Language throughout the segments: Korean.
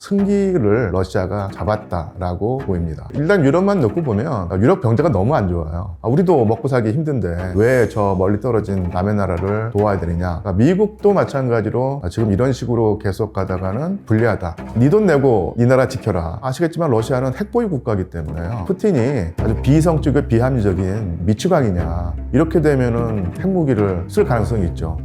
승기를 러시아가 잡았다라고 보입니다. 일단 유럽만 놓고 보면 유럽 경제가 너무 안 좋아요. 우리도 먹고 살기 힘든데 왜 저 멀리 떨어진 남의 나라를 도와야 되느냐. 미국도 마찬가지로 지금 이런 식으로 계속 가다가는 불리하다. 네 돈 내고 네 나라 지켜라. 아시겠지만 러시아는 핵보유 국가이기 때문에요. 푸틴이 아주 비이성적이고 비합리적인 미추강이냐. 이렇게 되면은 핵무기를 쓸 가능성이 있죠.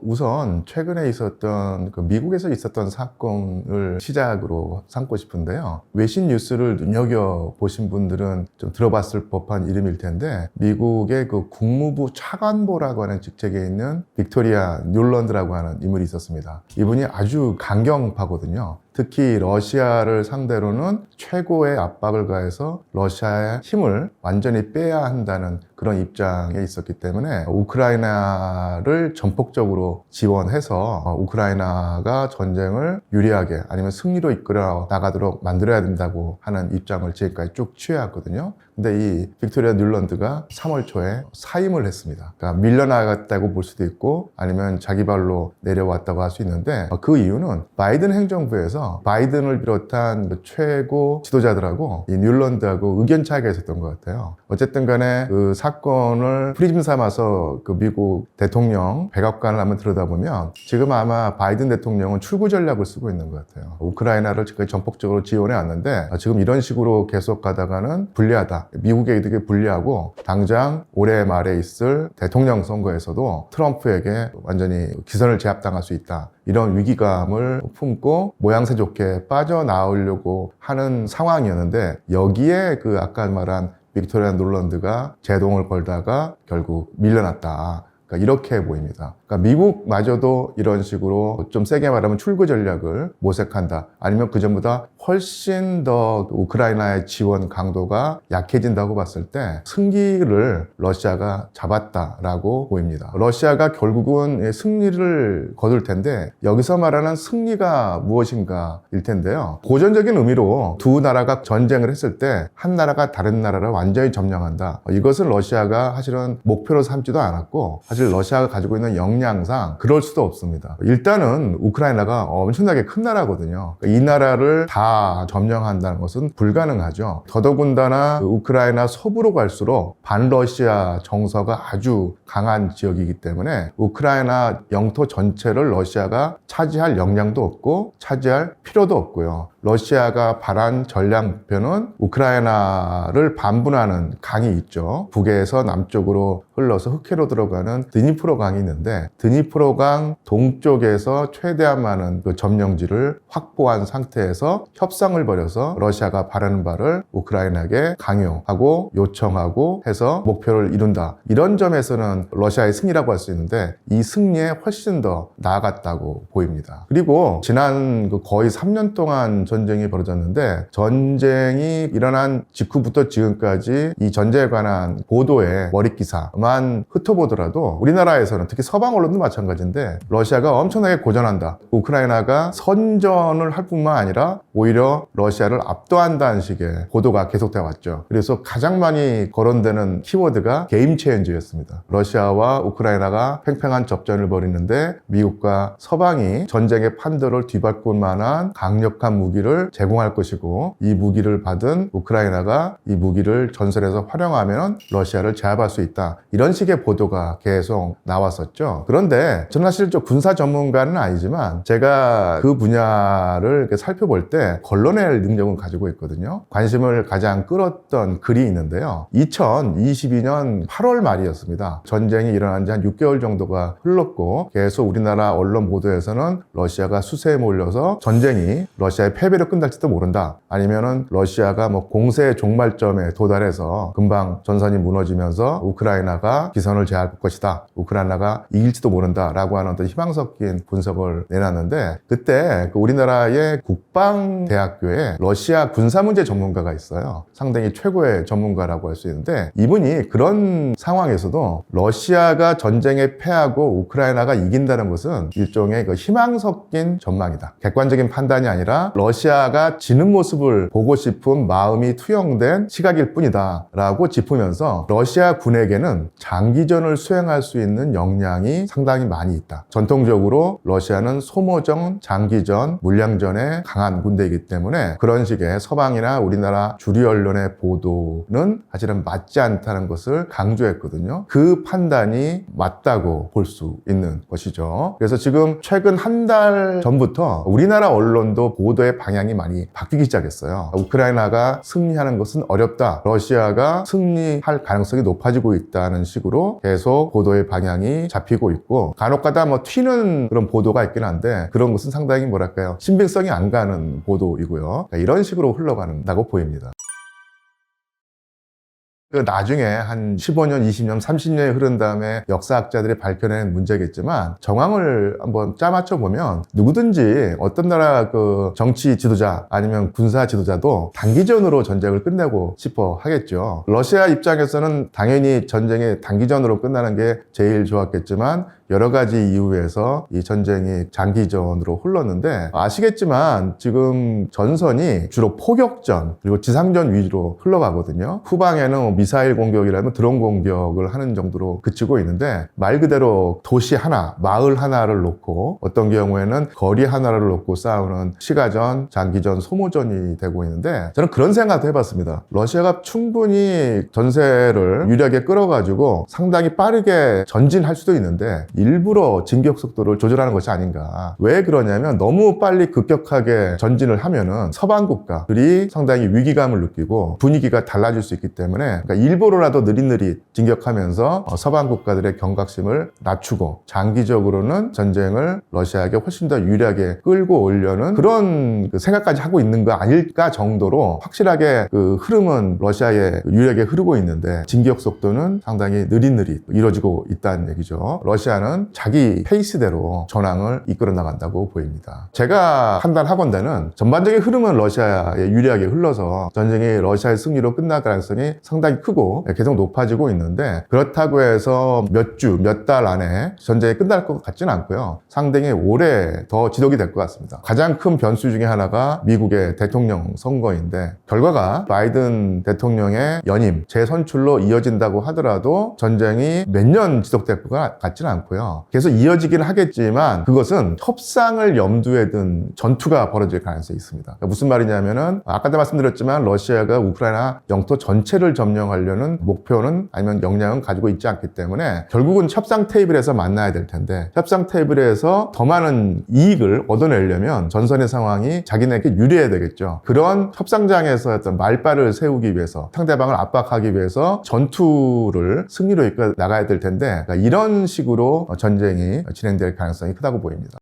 우선 최근에 있었던 미국에서 있었던 사건을 시작으로 삼고 싶은데요. 외신 뉴스를 눈여겨보신 분들은 좀 들어봤을 법한 이름일 텐데 미국의 국무부 차관보라고 하는 직책에 있는 빅토리아 뮬런드라고 하는 인물이 있었습니다. 이분이 아주 강경파거든요. 특히 러시아를 상대로는 최고의 압박을 가해서 러시아의 힘을 완전히 빼야 한다는 그런 입장에 있었기 때문에 우크라이나를 전폭적으로 지원해서 우크라이나가 전쟁을 유리하게 아니면 승리로 이끌어 나가도록 만들어야 된다고 하는 입장을 지금까지 쭉 취해왔거든요. 근데 이 빅토리아 뮬런드가 3월 초에 사임을 했습니다. 그러니까 밀려나갔다고 볼 수도 있고 아니면 자기 발로 내려왔다고 할 수 있는데 그 이유는 바이든 행정부에서 바이든을 비롯한 최고 지도자들하고 이 뮬런드하고 의견 차이가 있었던 것 같아요. 어쨌든 간에 그 사건을 프리즘 삼아서 미국 대통령 백악관을 한번 들여다보면 지금 아마 바이든 대통령은 출구 전략을 쓰고 있는 것 같아요. 우크라이나를 지금까지 전폭적으로 지원해 왔는데 지금 이런 식으로 계속 가다가는 불리하다. 미국에 이득이 불리하고 당장 올해 말에 있을 대통령 선거에서도 트럼프에게 완전히 기선을 제압당할 수 있다. 이런 위기감을 품고 모양새 좋게 빠져나오려고 하는 상황이었는데 여기에 아까 말한 빅토리아 뮬런드가 제동을 걸다가 결국 밀려났다. 그러니까 이렇게 보입니다. 그러니까 미국마저도 이런 식으로 좀 세게 말하면 출구 전략을 모색한다. 아니면 그전보다 훨씬 더 우크라이나의 지원 강도가 약해진다고 봤을 때 승기를 러시아가 잡았다라고 보입니다. 러시아가 결국은 승리를 거둘 텐데 여기서 말하는 승리가 무엇인가일 텐데요. 고전적인 의미로 두 나라가 전쟁을 했을 때 한 나라가 다른 나라를 완전히 점령한다. 이것은 러시아가 사실은 목표로 삼지도 않았고 사실 러시아가 가지고 있는 역량상 그럴 수도 없습니다. 일단은 우크라이나가 엄청나게 큰 나라거든요. 이 나라를 다 점령한다는 것은 불가능하죠. 더더군다나 우크라이나 서부로 갈수록 반러시아 정서가 아주 강한 지역이기 때문에 우크라이나 영토 전체를 러시아가 차지할 역량도 없고 차지할 필요도 없고요. 러시아가 바란 전략 목표는 우크라이나를 반분하는 강이 있죠. 북에서 남쪽으로 흘러서 흑해로 들어가는 드니프로 강이 있는데 드니프로 강 동쪽에서 최대한 많은 점령지를 확보한 상태에서 협상을 벌여서 러시아가 바라는 바를 우크라이나에게 강요하고 요청하고 해서 목표를 이룬다. 이런 점에서는 러시아의 승리라고 할 수 있는데 이 승리에 훨씬 더 나아갔다고 보입니다. 그리고 지난 거의 3년 동안 전쟁이 벌어졌는데 전쟁이 일어난 직후부터 지금까지 이 전쟁에 관한 보도의 머릿기사만 흩어보더라도 우리나라에서는 특히 서방 언론도 마찬가지인데 러시아가 엄청나게 고전한다. 우크라이나가 선전을 할 뿐만 아니라 오히려 러시아를 압도한다는 식의 보도가 계속되어 왔죠. 그래서 가장 많이 거론되는 키워드가 게임 체인저였습니다. 러시아와 우크라이나가 팽팽한 접전을 벌이는데 미국과 서방이 전쟁의 판도를 뒤바꿀 만한 강력한 무기를 제공할 것이고 이 무기를 받은 우크라이나가 이 무기를 전선에서 활용하면 러시아를 제압할 수 있다. 이런 식의 보도가 계속 나왔었죠. 그런데 저는 사실 좀 군사 전문가는 아니지만 제가 그 분야를 살펴볼 때 걸러낼 능력은 가지고 있거든요. 관심을 가장 끌었던 글이 있는데요. 2022년 8월 말이었습니다. 전쟁이 일어난 지 한 6개월 정도가 흘렀고 계속 우리나라 언론 보도에서는 러시아가 수세에 몰려서 전쟁이 러시아의 패배로 끝날지도 모른다. 아니면은 러시아가 공세의 종말점에 도달해서 금방 전선이 무너지면서 우크라이나가 기선을 제압할 것이다. 우크라이나가 이길지도 모른다라고 하는 어떤 희망 섞인 분석을 내놨는데 그때 우리나라의 국방대학교에 러시아 군사문제 전문가가 있어요. 상당히 최고의 전문가라고 할 수 있는데 이분이 그런 상황에서도 러시아가 전쟁에 패하고 우크라이나가 이긴다는 것은 일종의 희망 섞인 전망이다. 객관적인 판단이 아니라 러시아가 지는 모습을 보고 싶은 마음이 투영된 시각일 뿐이다 라고 짚으면서 러시아 군에게는 장기전을 수행할 수 있는 역량이 상당히 많이 있다. 전통적으로 러시아는 소모전, 장기전, 물량전에 강한 군대이기 때문에 그런 식의 서방이나 우리나라 주류 언론의 보도는 사실은 맞지 않다는 것을 강조했거든요. 그 판단이 맞다고 볼 수 있는 것이죠. 그래서 지금 최근 한 달 전부터 우리나라 언론도 보도의 방향이 많이 바뀌기 시작했어요. 우크라이나가 승리하는 것은 어렵다. 러시아가 승리할 가능성이 높아지고 있다는 식으로 계속 보도의 방향이 잡히고 있고, 간혹가다 뭐 튀는 그런 보도가 있긴 한데 그런 것은 상당히 뭐랄까요, 신빙성이 안 가는 보도이고요. 이런 식으로 흘러간다고 보입니다. 나중에 한 15년, 20년, 30년이 흐른 다음에 역사학자들이 밝혀낸 문제겠지만 정황을 한번 짜맞춰 보면 누구든지 어떤 나라 그 정치 지도자 아니면 군사 지도자도 단기전으로 전쟁을 끝내고 싶어 하겠죠. 러시아 입장에서는 당연히 전쟁이 단기전으로 끝나는 게 제일 좋았겠지만 여러 가지 이유에서 이 전쟁이 장기전으로 흘렀는데, 아시겠지만 지금 전선이 주로 포격전 그리고 지상전 위주로 흘러가거든요. 후방에는 미사일 공격이라면 드론 공격을 하는 정도로 그치고 있는데, 말 그대로 도시 하나, 마을 하나를 놓고 어떤 경우에는 거리 하나를 놓고 싸우는 시가전, 장기전, 소모전이 되고 있는데, 저는 그런 생각도 해봤습니다. 러시아가 충분히 전세를 유리하게 끌어가지고 상당히 빠르게 전진할 수도 있는데 일부러 진격 속도를 조절하는 것이 아닌가. 왜 그러냐면 너무 빨리 급격하게 전진을 하면은 서방 국가들이 상당히 위기감을 느끼고 분위기가 달라질 수 있기 때문에, 그러니까 일부러라도 느릿느릿 진격하면서 서방 국가들의 경각심을 낮추고 장기적으로는 전쟁을 러시아에게 훨씬 더 유리하게 끌고 오려는 그런 생각까지 하고 있는 거 아닐까 정도로 확실하게 그 흐름은 러시아에 유리하게 흐르고 있는데 진격 속도는 상당히 느릿느릿 이루어지고 있다는 얘기죠. 러시아는 자기 페이스대로 전황을 이끌어 나간다고 보입니다. 제가 판단하건대는 전반적인 흐름은 러시아에 유리하게 흘러서 전쟁이 러시아의 승리로 끝날 가능성이 상당히 크고 계속 높아지고 있는데, 그렇다고 해서 몇 주, 몇 달 안에 전쟁이 끝날 것 같지는 않고요. 상당히 오래 더 지속이 될 것 같습니다. 가장 큰 변수 중에 하나가 미국의 대통령 선거인데, 결과가 바이든 대통령의 연임, 재선출로 이어진다고 하더라도 전쟁이 몇 년 지속될 것 같지는 않고요. 계속 이어지긴 하겠지만 그것은 협상을 염두에 둔 전투가 벌어질 가능성이 있습니다. 그러니까 무슨 말이냐면은 아까도 말씀드렸지만 러시아가 우크라이나 영토 전체를 점령하려는 목표는 아니면 역량은 가지고 있지 않기 때문에 결국은 협상 테이블에서 만나야 될 텐데, 협상 테이블에서 더 많은 이익을 얻어내려면 전선의 상황이 자기네에게 유리해야 되겠죠. 그런 협상장에서 어떤 말발을 세우기 위해서, 상대방을 압박하기 위해서 전투를 승리로 이끌어 나가야 될 텐데, 그러니까 이런 식으로 전쟁이 진행될 가능성이 크다고 보입니다.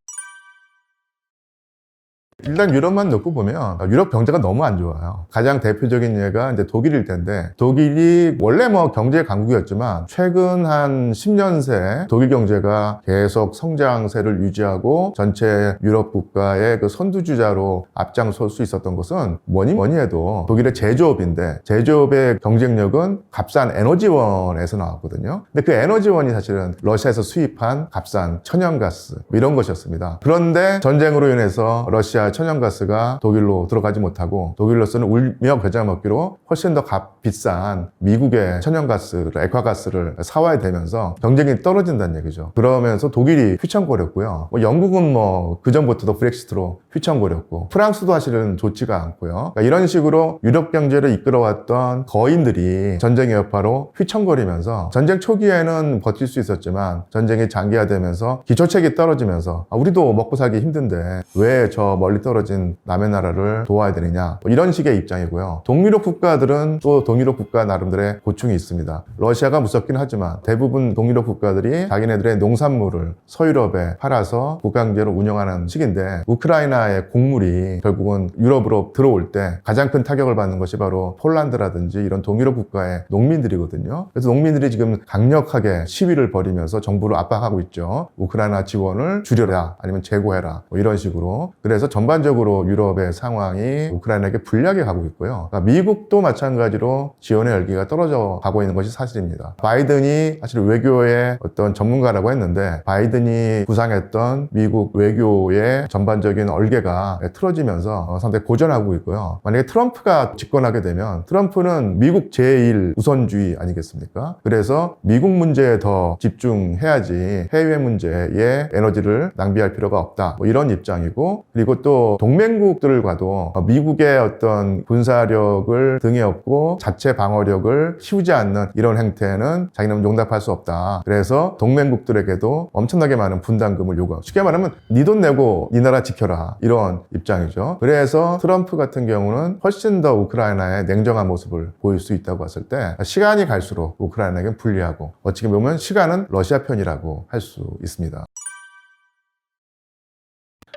일단 유럽만 놓고 보면 유럽 경제가 너무 안 좋아요. 가장 대표적인 예가 이제 독일일 텐데, 독일이 원래 뭐 경제 강국이었지만 최근 한 10년 새 독일 경제가 계속 성장세를 유지하고 전체 유럽 국가의 그 선두주자로 앞장설 수 있었던 것은 뭐니 해도 독일의 제조업인데, 제조업의 경쟁력은 값싼 에너지원에서 나왔거든요. 근데 그 에너지원이 사실은 러시아에서 수입한 값싼 천연가스 이런 것이었습니다. 그런데 전쟁으로 인해서 러시아 천연가스가 독일로 들어가지 못하고 독일로서는 울며 겨자 먹기로 훨씬 더 비싼 미국의 천연가스를, 액화가스를 사와야 되면서 경쟁이 떨어진다는 얘기죠. 그러면서 독일이 휘청거렸고요. 영국은 뭐 그전부터도 브렉시트로 휘청거렸고, 프랑스도 사실은 좋지가 않고요. 그러니까 이런 식으로 유럽 경제를 이끌어왔던 거인들이 전쟁의 여파로 휘청거리면서 전쟁 초기에는 버틸 수 있었지만 전쟁이 장기화되면서 기초책이 떨어지면서 우리도 먹고 살기 힘든데 왜 저 멀리 떨어진 남의 나라를 도와야 되느냐, 이런 식의 입장이고요. 동유럽 국가들은 또 동유럽 국가 나름대로의 고충이 있습니다. 러시아가 무섭긴 하지만 대부분 동유럽 국가들이 자기네들의 농산물을 서유럽에 팔아서 국가경제를 운영하는 시기인데, 우크라이나의 곡물이 결국은 유럽으로 들어올 때 가장 큰 타격을 받는 것이 바로 폴란드라든지 이런 동유럽 국가의 농민들이거든요. 그래서 농민들이 지금 강력하게 시위를 벌이면서 정부를 압박하고 있죠. 우크라이나 지원을 줄여라, 아니면 재고해라, 뭐 이런 식으로. 그래서 전반 전반적으로 유럽의 상황이 우크라이나에게 불리하게 가고 있고요. 그러니까 미국도 마찬가지로 지원의 열기가 떨어져 가고 있는 것이 사실입니다. 바이든이 사실 외교의 어떤 전문가라고 했는데 바이든이 구상했던 미국 외교의 전반적인 얼개가 틀어지면서 상당히 고전하고 있고요. 만약에 트럼프가 집권하게 되면 트럼프는 미국 제1 우선주의 아니겠습니까? 그래서 미국 문제에 더 집중해야지 해외 문제에 에너지를 낭비할 필요가 없다. 뭐 이런 입장이고, 그리고 또 동맹국들과도 미국의 어떤 군사력을 등에 업고 자체 방어력을 키우지 않는 이런 행태는 자기는 용납할 수 없다. 그래서 동맹국들에게도 엄청나게 많은 분담금을 요구하고, 쉽게 말하면 네 돈 내고 네 나라 지켜라, 이런 입장이죠. 그래서 트럼프 같은 경우는 훨씬 더 우크라이나의 냉정한 모습을 보일 수 있다고 봤을 때 시간이 갈수록 우크라이나에게 불리하고, 어떻게 보면 시간은 러시아 편이라고 할 수 있습니다.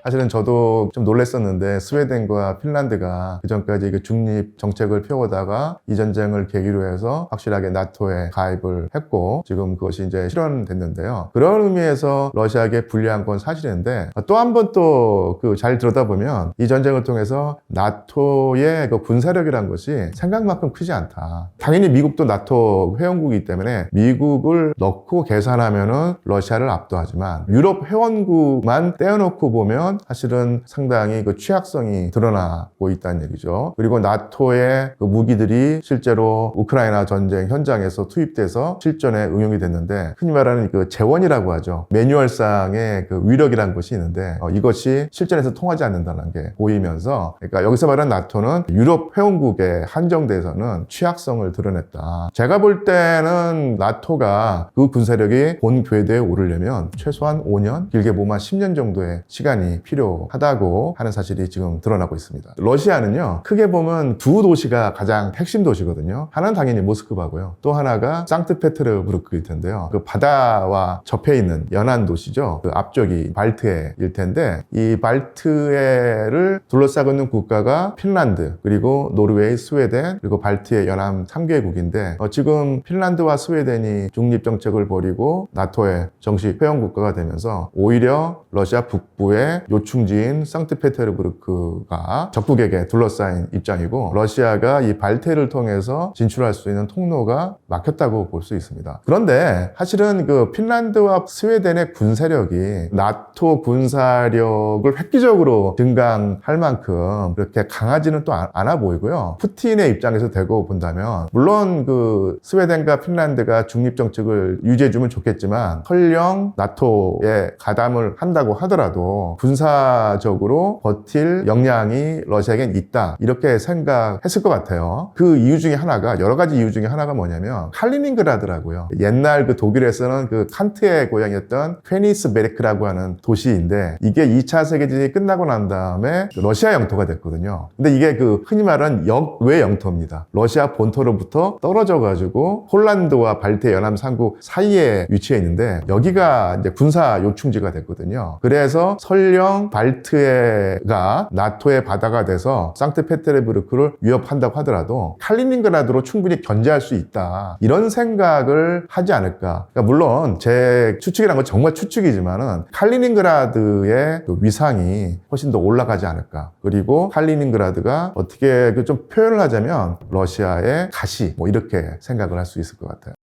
사실은 저도 좀 놀랐었는데 스웨덴과 핀란드가 그전까지 그 중립 정책을 펴오다가 이 전쟁을 계기로 해서 확실하게 나토에 가입을 했고 지금 그것이 이제 실현됐는데요. 그런 의미에서 러시아에게 불리한 건 사실인데, 또 한 번 또 그 잘 들여다보면 이 전쟁을 통해서 나토의 그 군사력이란 것이 생각만큼 크지 않다. 당연히 미국도 나토 회원국이기 때문에 미국을 넣고 계산하면은 러시아를 압도하지만 유럽 회원국만 떼어놓고 보면 사실은 상당히 그 취약성이 드러나고 있다는 얘기죠. 그리고 나토의 그 무기들이 실제로 우크라이나 전쟁 현장에서 투입돼서 실전에 응용이 됐는데, 흔히 말하는 그 재원이라고 하죠. 매뉴얼상의 그 위력이라는 것이 있는데 이것이 실전에서 통하지 않는다는 게 보이면서, 그러니까 여기서 말하는 나토는 유럽 회원국에 한정돼서는 취약성을 드러냈다. 제가 볼 때는 나토가 그 군사력이 본 궤도에 오르려면 최소한 5년, 길게 보면 10년 정도의 시간이 필요하다고 하는 사실이 지금 드러나고 있습니다. 러시아는요, 크게 보면 두 도시가 가장 핵심 도시거든요. 하나는 당연히 모스크바고요. 또 하나가 상트페테르부르크일 텐데요. 그 바다와 접해 있는 연안 도시죠. 그 앞쪽이 발트해일 텐데, 이 발트해를 둘러싸고 있는 국가가 핀란드, 그리고 노르웨이, 스웨덴, 그리고 발트해 연안 3개국인데 지금 핀란드와 스웨덴이 중립정책을 벌이고 나토의 정식 회원국가가 되면서 오히려 러시아 북부의 요충지인 상트페테르부르크가 적국에게 둘러싸인 입장이고, 러시아가 이 발트해를 통해서 진출할 수 있는 통로가 막혔다고 볼 수 있습니다. 그런데 사실은 그 핀란드와 스웨덴의 군사력이 나토 군사력을 획기적으로 증강할 만큼 그렇게 강하지는 또 않아 보이고요. 푸틴의 입장에서 대고 본다면 물론 그 스웨덴과 핀란드가 중립정책을 유지해주면 좋겠지만 설령 나토에 가담을 한다고 하더라도 군사적으로 버틸 역량이 러시아에겐 있다, 이렇게 생각했을 것 같아요. 그 이유 중에 하나가, 여러 가지 이유 중에 하나가 뭐냐면 칼리닝그라드라고요. 옛날 그 독일에서는 그 칸트의 고향이었던 퀘니스베르크라고 하는 도시인데, 이게 2차 세계대전이 끝나고 난 다음에 러시아 영토가 됐거든요. 근데 이게 그 흔히 말하는 역외 영토입니다. 러시아 본토로부터 떨어져 가지고 폴란드와 발트해 연안 3국 사이에 위치해 있는데 여기가 이제 군사 요충지가 됐거든요. 그래서 설령 발트해가 나토의 바다가 돼서 상트페테르부르크를 위협한다고 하더라도 칼리닝그라드로 충분히 견제할 수 있다, 이런 생각을 하지 않을까. 그러니까 물론 제 추측이란 건 정말 추측이지만은 칼리닝그라드의 그 위상이 훨씬 더 올라가지 않을까. 그리고 칼리닝그라드가 어떻게 좀 표현을 하자면 러시아의 가시, 뭐 이렇게 생각을 할 수 있을 것 같아요.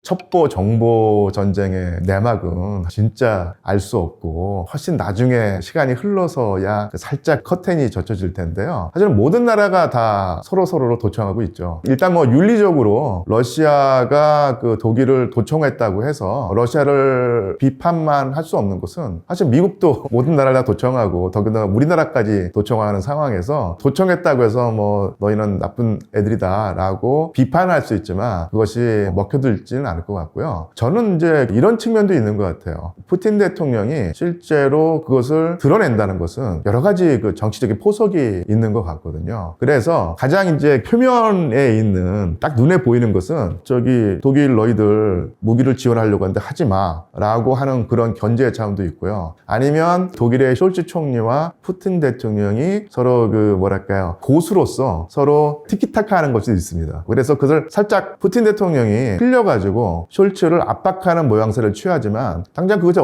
첩보 정보 전쟁의 내막은 진짜 알 수 없고 훨씬 나중에 시간이 흘러서야 살짝 커튼이 젖혀질 텐데요. 사실은 모든 나라가 다 서로를 도청하고 있죠. 일단 뭐 윤리적으로 러시아가 그 독일을 도청했다고 해서 러시아를 비판만 할 수 없는 것은, 사실 미국도 모든 나라를 다 도청하고 더군다나 우리나라까지 도청하는 상황에서 도청했다고 해서 뭐 너희는 나쁜 애들이다 라고 비판할 수 있지만 그것이 먹혀들지는 않을 것 같고요. 저는 이제 이런 측면도 있는 것 같아요. 푸틴 대통령이 실제로 그것을 드러낸다는 것은 여러 가지 그 정치적인 포석이 있는 것 같거든요. 그래서 가장 이제 표면에 있는 딱 눈에 보이는 것은 저기 독일 너희들 무기를 지원하려고 하는데 하지 마 라고 하는 그런 견제의 차원도 있고요. 아니면 독일의 숄츠 총리와 푸틴 대통령이 서로 그 뭐랄까요, 고수로서 서로 티키타카 하는 것이 있습니다. 그래서 그것을 살짝 푸틴 대통령이 흘려가지고 나토도 숄츠를 압박하는 모양새를 취하지만 당장 그것이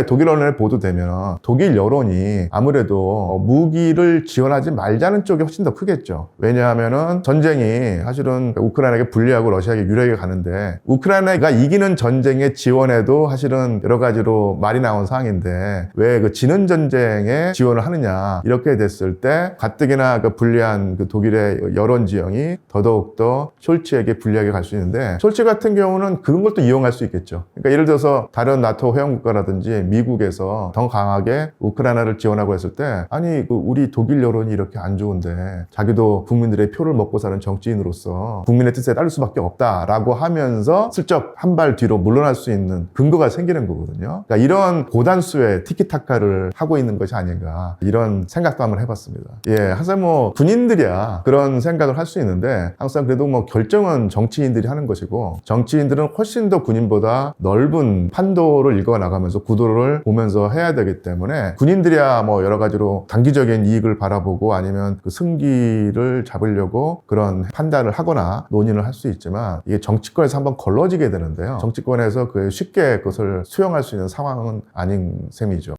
독일 언론에 보도되면 독일 여론이 아무래도 무기를 지원하지 말자는 쪽이 훨씬 더 크겠죠. 왜냐하면은 전쟁이 사실은 우크라이나에게 불리하고 러시아에게 유리하게 가는데 우크라이나가 이기는 전쟁에 지원해도 사실은 여러 가지로 말이 나온 상황인데 왜 그 지는 전쟁에 지원을 하느냐 이렇게 됐을 때 가뜩이나 그 불리한 그 독일의 여론 지형이 더더욱더 숄츠에게 불리하게 갈 수 있는데 숄츠 같은 경우는 그런 것도 이용할 수 있겠죠. 그러니까 예를 들어서 다른 나토 회원국가라든지 미국에서 더 강하게 우크라이나를 지원하고 했을 때 아니 그 우리 독일 여론이 이렇게 안 좋은데 자기도 국민들의 표를 먹고 사는 정치인으로서 국민의 뜻에 따를 수밖에 없다라고 하면서 슬쩍 한 발 뒤로 물러날 수 있는 근거가 생기는 거거든요. 그러니까 이런 고단수의 티키타카를 하고 있는 것이 아닌가 이런 생각도 한번 해봤습니다. 항상 뭐 군인들이야 그런 생각을 할 수 있는데 항상 그래도 뭐 결정은 정치인들이 하는 것이고 정치인들은 훨씬 더 군인보다 넓은 판도를 읽어 나가면서 구도를 보면서 해야 되기 때문에 군인들이야 뭐 여러 가지로 단기적인 이익을 바라보고 아니면 그 승기를 잡으려고 그런 판단을 하거나 논의를 할 수 있지만 이게 정치권에서 한번 걸러지게 되는데요. 정치권에서 그 쉽게 그것을 수용할 수 있는 상황은 아닌 셈이죠.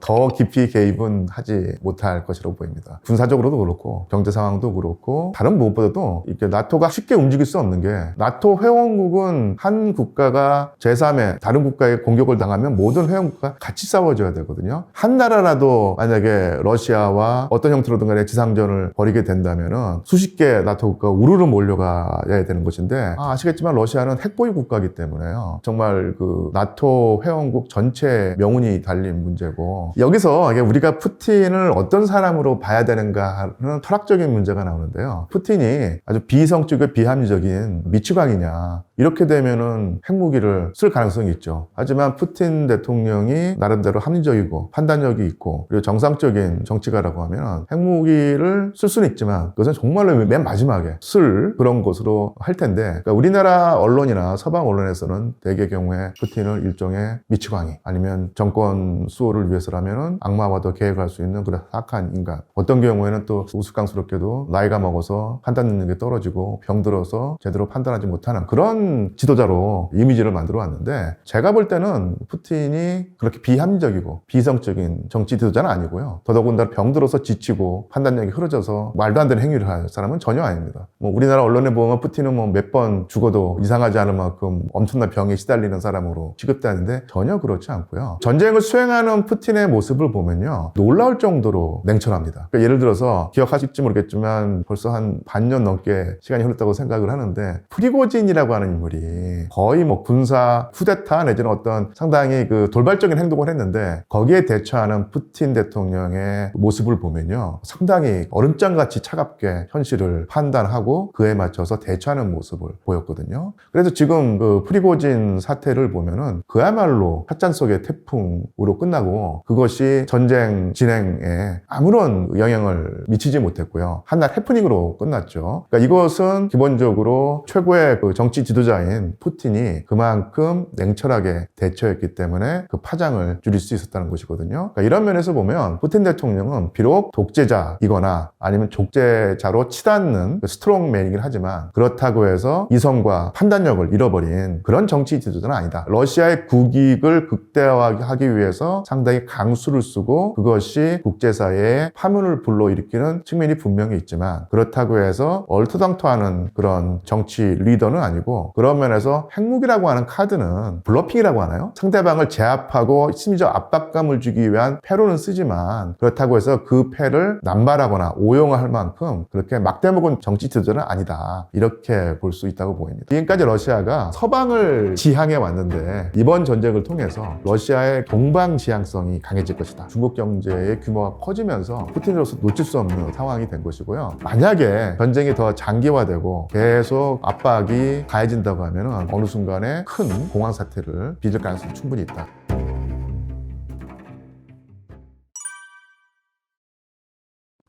더 깊이 개입은 하지 못할 것이라고 보입니다. 군사적으로도 그렇고 경제 상황도 그렇고 다른 무엇보다도 이렇게 나토가 쉽게 움직일 수 없는 게 나토 회원국은 한 국가가 제3의 다른 국가에 공격을 당하면 모든 회원국가 같이 싸워줘야 되거든요. 한 나라라도 만약에 러시아와 어떤 형태로든 간에 지상전을 벌이게 된다면 수십 개 나토 국가가 우르르 몰려가야 되는 것인데 아시겠지만 러시아는 핵보유 국가이기 때문에요. 정말 그 나토 회원국 전체 명운이 달린 문제고 여기서 우리가 푸틴을 어떤 사람으로 봐야 되는가 하는 철학적인 문제가 나오는데요. 푸틴이 아주 비이성적이고 비합리적인 미치광이냐 이렇게 되면은 핵무기를 쓸 가능성이 있죠. 하지만 푸틴 대통령이 나름대로 합리적이고 판단력이 있고 그리고 정상적인 정치가라고 하면 핵무기를 쓸 수는 있지만 그것은 정말로 맨 마지막에 쓸 그런 것으로 할 텐데 그러니까 우리나라 언론이나 서방 언론에서는 대개 경우에 푸틴을 일종의 미치광이 아니면 정권 수호를 위해서라면 악마와도 계획할 수 있는 그런 악한 인간. 어떤 경우에는 또 우스꽝스럽게도 나이가 먹어서 판단 능력이 떨어지고 병들어서 제대로 판단하지 못하는 그런 지도자로 이미지를 만들어 왔는데 제가 볼 때는 푸틴이 그렇게 비합리적이고 비이성적인 정치 지도자는 아니고요. 더더군다나 병들어서 지치고 판단력이 흐려져서 말도 안 되는 행위를 할 사람은 전혀 아닙니다. 뭐 우리나라 언론에 보면 푸틴은 뭐 몇 번 죽어도 이상하지 않을 만큼 엄청난 병에 시달리는 사람으로 취급되는데 전혀 그렇지 않고요. 전쟁을 수행하는 푸틴의 모습을 보면요 놀라울 정도로 냉철합니다. 그러니까 예를 들어서 기억하실지 모르겠지만 벌써 한 반년 넘게 시간이 흘렀다고 생각을 하는데 프리고진이라고 하는 인물이 거의 뭐 군사 쿠데타 내지는 어떤 상당히 그 돌발적인 행동을 했는데 거기에 대처하는 푸틴 대통령의 모습을 보면요 상당히 얼음장같이 차갑게 현실을 판단하고 그에 맞춰서 대처하는 모습을 보였거든요. 그래서 지금 그 프리고진 사태를 보면은 그야말로 찻잔 속의 태풍으로 끝나고 그것이 전쟁 진행에 아무런 영향을 미치지 못했고요. 한낱 해프닝으로 끝났죠. 그러니까 이것은 기본적으로 최고의 그 정치 지도자인 푸틴이 그만큼 냉철하게 대처했기 때문에 그 파장을 줄일 수 있었다는 것이거든요. 그러니까 이런 면에서 보면 푸틴 대통령은 비록 독재자이거나 아니면 족제자로 치닫는 스트롱맨이긴 하지만 그렇다고 해서 이성과 판단력을 잃어버린 그런 정치 지도자는 아니다. 러시아의 국익을 극대화하기 위해서 상당히 강수를 쓰고 그것이 국제사회에 파문을 불러일으키는 측면이 분명히 있지만 그렇다고 해서 얼토당토하는 그런 정치 리더는 아니고 그런 면에서 핵무기라고 하는 카드는 블러핑이라고 하나요? 상대방을 제압하고 심리적 압박감을 주기 위한 패로는 쓰지만 그렇다고 해서 그 패를 남발하거나 오용할 만큼 그렇게 막대먹은 정치 지도자는 아니다. 이렇게 볼 수 있다고 보입니다. 지금까지 러시아가 서방을 지향해 왔는데 이번 전쟁을 통해서 러시아의 동방 지향성이 강해질 것이다. 중국 경제의 규모가 커지면서 푸틴으로서 놓칠 수 없는 상황이 된 것이고요. 만약에 전쟁이 더 장기화되고 계속 압박이 가해진다고 하면 어느 순간에 큰 공황 사태를 빚을 가능성이 충분히 있다.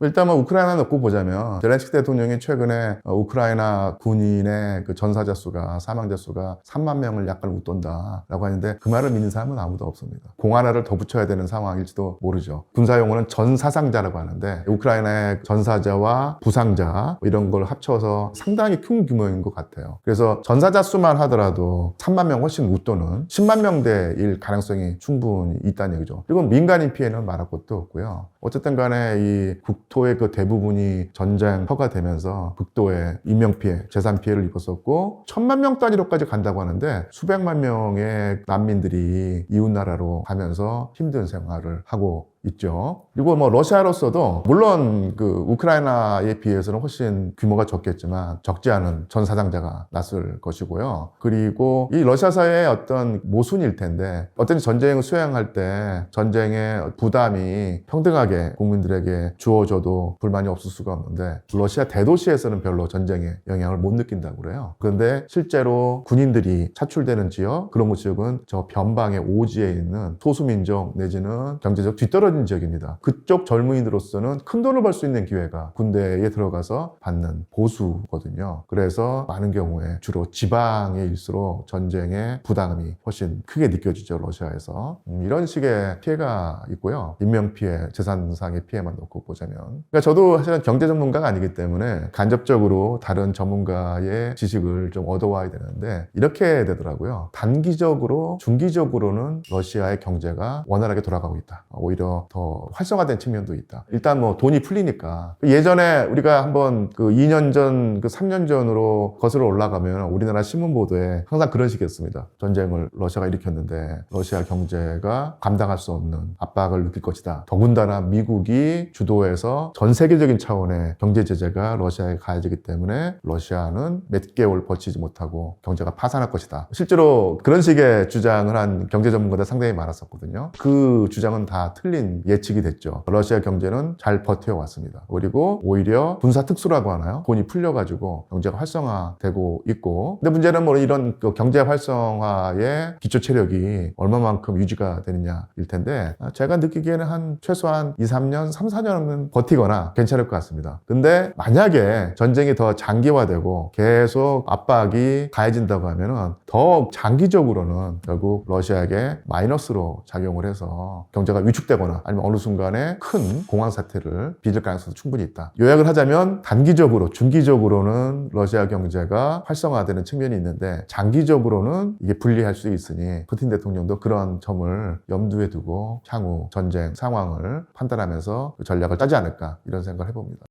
일단 뭐 우크라이나 놓고 보자면 젤렌스키 대통령이 최근에 우크라이나 군인의 그 전사자 수가 사망자 수가 3만 명을 약간 웃돈다라고 하는데 그 말을 믿는 사람은 아무도 없습니다. 공 하나를 더 붙여야 되는 상황일지도 모르죠. 군사 용어는 전사상자라고 하는데 우크라이나의 전사자와 부상자 이런 걸 합쳐서 상당히 큰 규모인 것 같아요. 그래서 전사자 수만 하더라도 3만 명 훨씬 웃도는 10만 명대일 가능성이 충분히 있다는 얘기죠. 그리고 민간인 피해는 말할 것도 없고요. 어쨌든 간에 이 국토의 그 대부분이 전쟁터가 되면서 극도의 인명피해, 재산피해를 입었었고 1000만 명 단위로까지 간다고 하는데 수백만 명의 난민들이 이웃나라로 가면서 힘든 생활을 하고 있죠. 그리고 뭐 러시아로서도 물론 그 우크라이나에 비해서는 훨씬 규모가 적겠지만 적지 않은 전사상자가 났을 것이고요. 그리고 이 러시아 사회의 어떤 모순일 텐데 어떤 전쟁을 수행할 때 전쟁의 부담이 평등하게 국민들에게 주어져도 불만이 없을 수가 없는데 러시아 대도시에서는 별로 전쟁의 영향을 못 느낀다고 그래요. 그런데 실제로 군인들이 차출되는 지역 그런 지역은 저 변방의 오지에 있는 소수민족 내지는 경제적 뒤떨어진 지역입니다. 그쪽 젊은이들로서는 큰 돈을 벌 수 있는 기회가 군대에 들어가서 받는 보수거든요. 그래서 많은 경우에 주로 지방에일수록 전쟁의 부담이 훨씬 크게 느껴지죠. 러시아에서. 이런 식의 피해가 있고요. 인명피해, 재산상의 피해만 놓고 보자면. 그러니까 저도 사실은 경제 전문가가 아니기 때문에 간접적으로 다른 전문가의 지식을 좀 얻어와야 되는데 이렇게 되더라고요. 단기적으로, 중기적으로는 러시아의 경제가 원활하게 돌아가고 있다. 오히려 더 활성화된 측면도 있다. 일단 뭐 돈이 풀리니까. 예전에 우리가 한번 그 2년 전, 그 3년 전으로 거슬러 올라가면 우리나라 신문 보도에 항상 그런 식이었습니다. 전쟁을 러시아가 일으켰는데 러시아 경제가 감당할 수 없는 압박을 느낄 것이다. 더군다나 미국이 주도해서 전 세계적인 차원의 경제 제재가 러시아에 가해지기 때문에 러시아는 몇 개월 버티지 못하고 경제가 파산할 것이다. 실제로 그런 식의 주장을 한 경제 전문가들 상당히 많았었거든요. 그 주장은 다 틀린 예측이 됐죠. 러시아 경제는 잘 버텨왔습니다. 그리고 오히려 군사 특수라고 하나요? 돈이 풀려가지고 경제가 활성화되고 있고 근데 문제는 뭐 이런 그 경제 활성화의 기초 체력이 얼마만큼 유지가 되느냐일 텐데 제가 느끼기에는 한 최소한 2, 3년, 3, 4년은 버티거나 괜찮을 것 같습니다. 근데 만약에 전쟁이 더 장기화되고 계속 압박이 가해진다고 하면은 더 장기적으로는 결국 러시아에게 마이너스로 작용을 해서 경제가 위축되거나 아니면 어느 순간에 큰 공황 사태를 빚을 가능성도 충분히 있다. 요약을 하자면 단기적으로, 중기적으로는 러시아 경제가 활성화되는 측면이 있는데 장기적으로는 이게 불리할 수 있으니 푸틴 대통령도 그런 점을 염두에 두고 향후 전쟁 상황을 판단하면서 전략을 짜지 않을까 이런 생각을 해봅니다.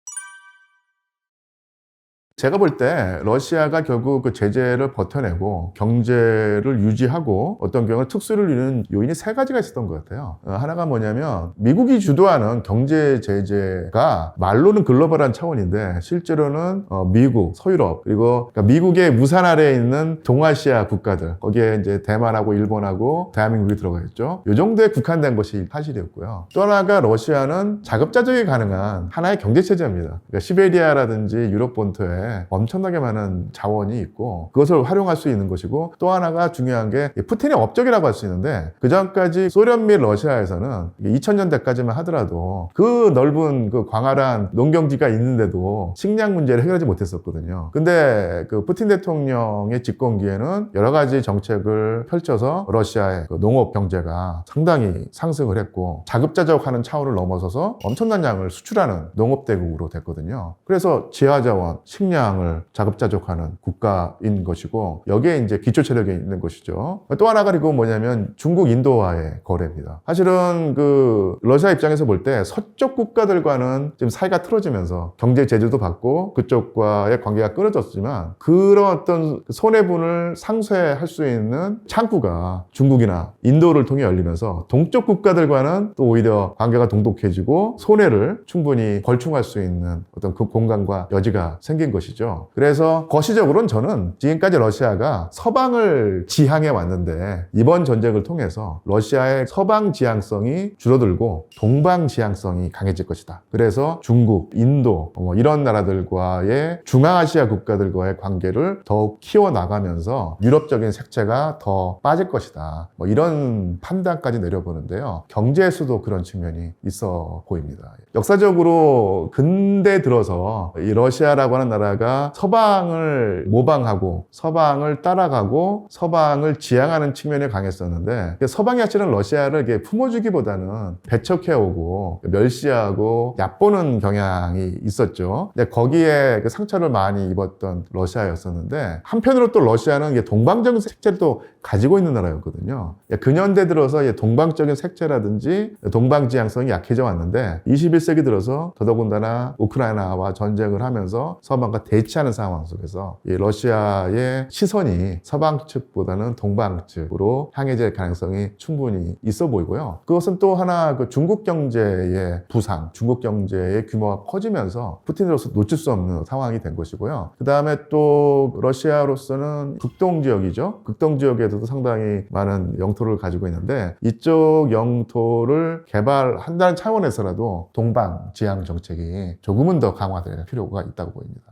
제가 볼 때 러시아가 결국 그 제재를 버텨내고 경제를 유지하고 어떤 경우는 특수를 이루는 요인이 세 가지가 있었던 것 같아요. 하나가 뭐냐면 미국이 주도하는 경제 제재가 말로는 글로벌한 차원인데 실제로는 미국, 서유럽 그리고 그러니까 미국의 무산 아래에 있는 동아시아 국가들 거기에 이제 대만하고 일본하고 대한민국이 들어가 있죠. 이 정도에 국한된 것이 사실이었고요. 또 하나가 러시아는 자급자족이 가능한 하나의 경제 체제입니다. 그러니까 시베리아라든지 유럽 본토에 엄청나게 많은 자원이 있고 그것을 활용할 수 있는 것이고 또 하나가 중요한 게 푸틴의 업적이라고 할 수 있는데 그 전까지 소련 및 러시아에서는 2000년대까지만 하더라도 그 넓은 그 광활한 농경지가 있는데도 식량 문제를 해결하지 못했었거든요. 근데 그 푸틴 대통령의 집권기에는 여러 가지 정책을 펼쳐서 러시아의 그 농업 경제가 상당히 상승을 했고 자급자족하는 차원을 넘어서서 엄청난 양을 수출하는 농업대국으로 됐거든요. 그래서 지하자원, 식량 을 자급자족하는 국가인 것이고 여기에 이제 기초 체력이 있는 것이죠. 또 하나가 그리고 뭐냐면 중국 인도와의 거래입니다. 사실은 그 러시아 입장에서 볼 때 서쪽 국가들과는 지금 사이가 틀어지면서 경제 제재도 받고 그쪽과의 관계가 끊어졌지만 그런 어떤 손해분을 상쇄할 수 있는 창구가 중국이나 인도를 통해 열리면서 동쪽 국가들과는 또 오히려 관계가 동독해지고 손해를 충분히 벌충할 수 있는 어떤 그 공간과 여지가 생긴 것이죠. 것이죠. 그래서 거시적으로는 저는 지금까지 러시아가 서방을 지향해 왔는데 이번 전쟁을 통해서 러시아의 서방 지향성이 줄어들고 동방 지향성이 강해질 것이다. 그래서 중국, 인도 이런 나라들과의 중앙아시아 국가들과의 관계를 더욱 키워나가면서 유럽적인 색채가 더 빠질 것이다. 이런 판단까지 내려보는데요. 경제에서도 그런 측면이 있어 보입니다. 역사적으로 근대 들어서 이 러시아라고 하는 나라가 서방을 모방하고 서방을 따라가고 서방을 지향하는 측면이 강했었는데 서방이 사실은 러시아를 이렇게 품어주기보다는 배척해오고 멸시하고 얕보는 경향이 있었죠. 근데 거기에 그 상처를 많이 입었던 러시아였었는데 한편으로 또 러시아는 동방적인 색채를 또 가지고 있는 나라였거든요. 근현대 들어서 동방적인 색채라든지 동방 지향성이 약해져 왔는데 21세기 들어서 더더군다나 우크라이나와 전쟁을 하면서 서방과 대치하는 상황 속에서 이 러시아의 시선이 서방 측보다는 동방 측으로 향해질 가능성이 충분히 있어 보이고요. 그것은 또 하나 그 중국 경제의 부상, 중국 경제의 규모가 커지면서 푸틴으로서 놓칠 수 없는 상황이 된 것이고요. 그 다음에 또 러시아로서는 극동 지역이죠. 극동 지역에서도 상당히 많은 영토를 가지고 있는데 이쪽 영토를 개발한다는 차원에서라도 동방 지향 정책이 조금은 더 강화될 필요가 있다고 보입니다.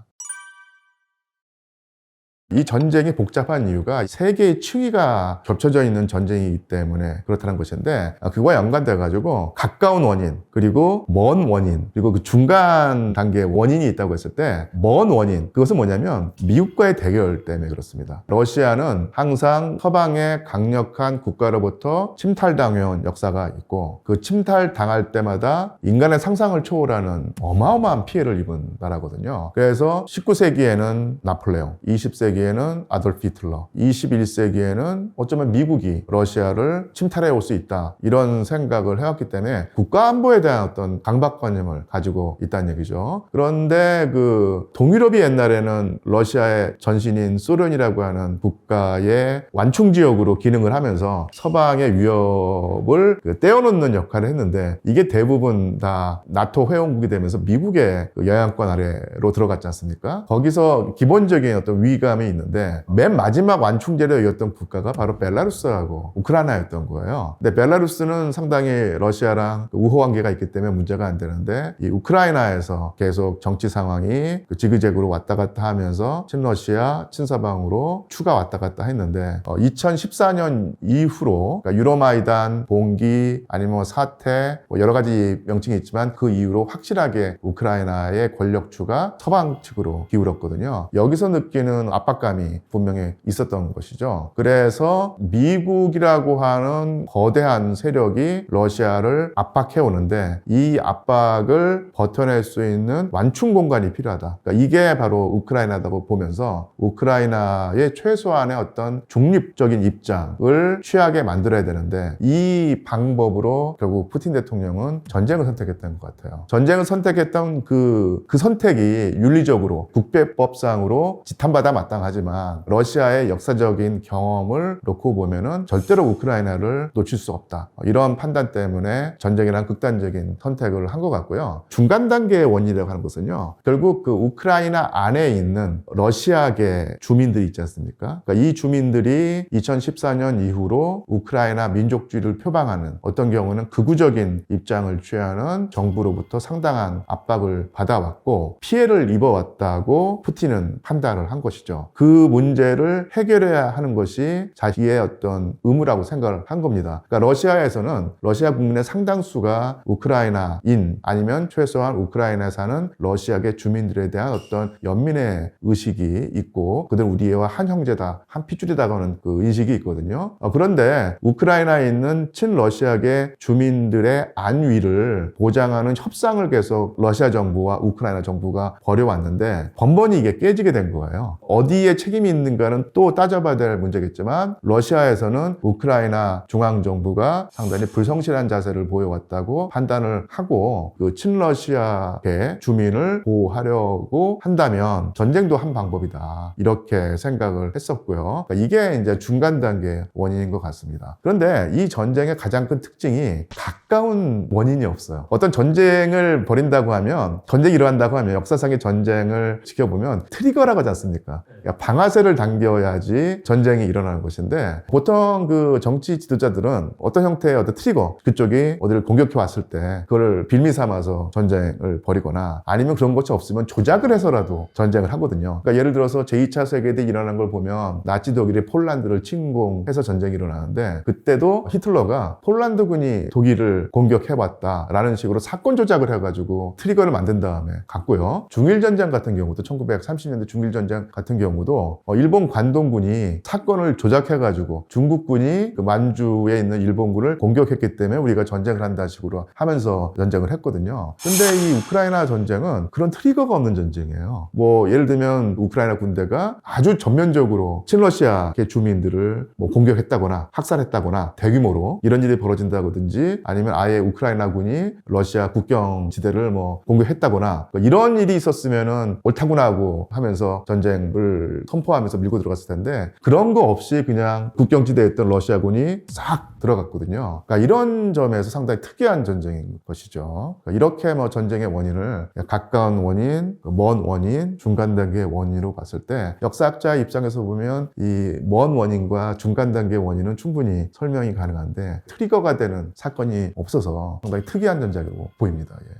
이 전쟁이 복잡한 이유가 세 개의 층위가 겹쳐져 있는 전쟁이기 때문에 그렇다는 것인데 그거와 연관돼 가지고 가까운 원인 그리고 먼 원인 그리고 그 중간 단계의 원인이 있다고 했을 때 먼 원인 그것은 뭐냐면 미국과의 대결 때문에 그렇습니다. 러시아는 항상 서방의 강력한 국가로부터 침탈당해온 역사가 있고 그 침탈당할 때마다 인간의 상상을 초월하는 어마어마한 피해를 입은 나라거든요. 그래서 19세기에는 나폴레옹, 20세기 에는 아돌프 히틀러, 21세기에는 어쩌면 미국이 러시아를 침탈해 올 수 있다 이런 생각을 해왔기 때문에 국가안보에 대한 어떤 강박관념을 가지고 있다는 얘기죠. 그런데 그 동유럽이 옛날에는 러시아의 전신인 소련이라고 하는 국가의 완충지역으로 기능을 하면서 서방의 위협을 떼어놓는 역할을 했는데 이게 대부분 다 나토 회원국이 되면서 미국의 영향권 아래로 들어갔지 않습니까? 거기서 기본적인 어떤 위기감이 있는데 맨 마지막 완충제로였던 국가가 바로 벨라루스하고 우크라이나였던 거예요. 근데 벨라루스는 상당히 러시아랑 우호 관계가 있기 때문에 문제가 안 되는데 이 우크라이나에서 계속 정치 상황이 지그재그로 왔다 갔다 하면서 친러시아, 친서방으로 추가 왔다 갔다 했는데 2014년 이후로 그러니까 유로마이단, 봉기 아니면 사태 여러 가지 명칭이 있지만 그 이후로 확실하게 우크라이나의 권력추가 서방 측으로 기울었거든요. 여기서 느끼는 압박감이 분명히 있었던 것이죠. 그래서 미국이라고 하는 거대한 세력이 러시아를 압박해 오는데 이 압박을 버텨낼 수 있는 완충 공간이 필요하다. 그러니까 이게 바로 우크라이나다고 보면서 우크라이나의 최소한의 어떤 중립적인 입장을 취하게 만들어야 되는데 이 방법으로 결국 푸틴 대통령은 전쟁을 선택했던 것 같아요. 전쟁을 선택했던 그 선택이 윤리적으로 국배법상으로 지탄받아 마땅하지만 러시아의 역사적인 경험을 놓고 보면은 절대로 우크라이나를 놓칠 수 없다. 이런 판단 때문에 전쟁이라는 극단적인 선택을 한 것 같고요. 중간 단계의 원인이라고 하는 것은요. 결국 그 우크라이나 안에 있는 러시아계 주민들이 있지 않습니까? 그러니까 이 주민들이 2014년 이후로 우크라이나 민족주의를 표방하는 어떤 경우는 극우적인 입장을 취하는 정부로부터 상당한 압박을 받아왔고 피해를 입어왔다고 푸틴은 판단을 한 것이죠. 그 문제를 해결해야 하는 것이 자기의 어떤 의무라고 생각을 한 겁니다. 그러니까 러시아에서는 러시아 국민의 상당수가 우크라이나인 아니면 최소한 우크라이나에 사는 러시아계 주민들에 대한 어떤 연민의 의식이 있고 그들 우리와 한 형제다, 한 핏줄이다고 하는 그 인식이 있거든요. 그런데 우크라이나에 있는 친러시아계 주민들의 안위를 보장하는 협상을 계속 러시아 정부와 우크라이나 정부가 벌여왔는데 번번이 이게 깨지게 된 거예요. 어디에 책임이 있는가는 또 따져봐야 될 문제겠지만 러시아에서는 우크라이나 중앙정부가 상당히 불성실한 자세를 보여왔다고 판단을 하고 그 친러시아계 주민을 보호하려고 한다면 전쟁도 한 방법이다. 이렇게 생각을 했었고요. 그러니까 이게 이제 중간 단계 원인인 것 같습니다. 그런데 이 전쟁의 가장 큰 특징이 가까운 원인이 없어요. 어떤 전쟁을 벌인다고 하면, 전쟁이 일어난다고 하면, 역사상의 전쟁을 지켜보면 트리거라고 하지 않습니까? 그러니까 방아쇠를 당겨야지 전쟁이 일어나는 것인데, 보통 그 정치 지도자들은 어떤 형태의 어떤 트리거, 그쪽이 어디를 공격해 왔을 때 그걸 빌미 삼아서 전쟁을 벌이거나, 아니면 그런 것이 없으면 조작을 해서라도 전쟁을 하거든요. 그러니까 예를 들어서 제2차 세계대전이 일어나는 걸 보면 나치 독일이 폴란드를 침공해서 전쟁이 일어나는데, 그때도 히틀러가 폴란드군이 독일을 공격해왔다라는 식으로 사건 조작을 해가지고 트리거를 만든 다음에 갔고요. 중일전쟁 같은 경우도 1930년대 중일전쟁 같은 경우도 일본 관동군이 사건을 조작해가지고 중국군이 그 만주에 있는 일본군을 공격했기 때문에 우리가 전쟁을 한다는 식으로 하면서 전쟁을 했거든요. 근데 이 우크라이나 전쟁은 그런 트리거가 없는 전쟁이에요. 뭐 예를 들면 우크라이나 군대가 아주 전면적으로 친러시아계 주민들을 뭐 공격했다거나 학살했다거나 대규모로 이런 일이 벌어진다든지, 아니면 아예 우크라이나군이 러시아 국경 지대를 뭐 공격했다거나 이런 일이 있었으면은 옳다구나 하고 하면서 전쟁을 선포하면서 밀고 들어갔을 텐데, 그런 거 없이 그냥 국경지대에 있던 러시아군이 싹 들어갔거든요. 그러니까 이런 점에서 상당히 특이한 전쟁인 것이죠. 그러니까 이렇게 뭐 전쟁의 원인을 가까운 원인, 먼 원인, 중간 단계의 원인으로 봤을 때, 역사학자 입장에서 보면 이 먼 원인과 중간 단계의 원인은 충분히 설명이 가능한데, 트리거가 되는 사건이 없어서 상당히 특이한 전쟁이라고 보입니다. 예.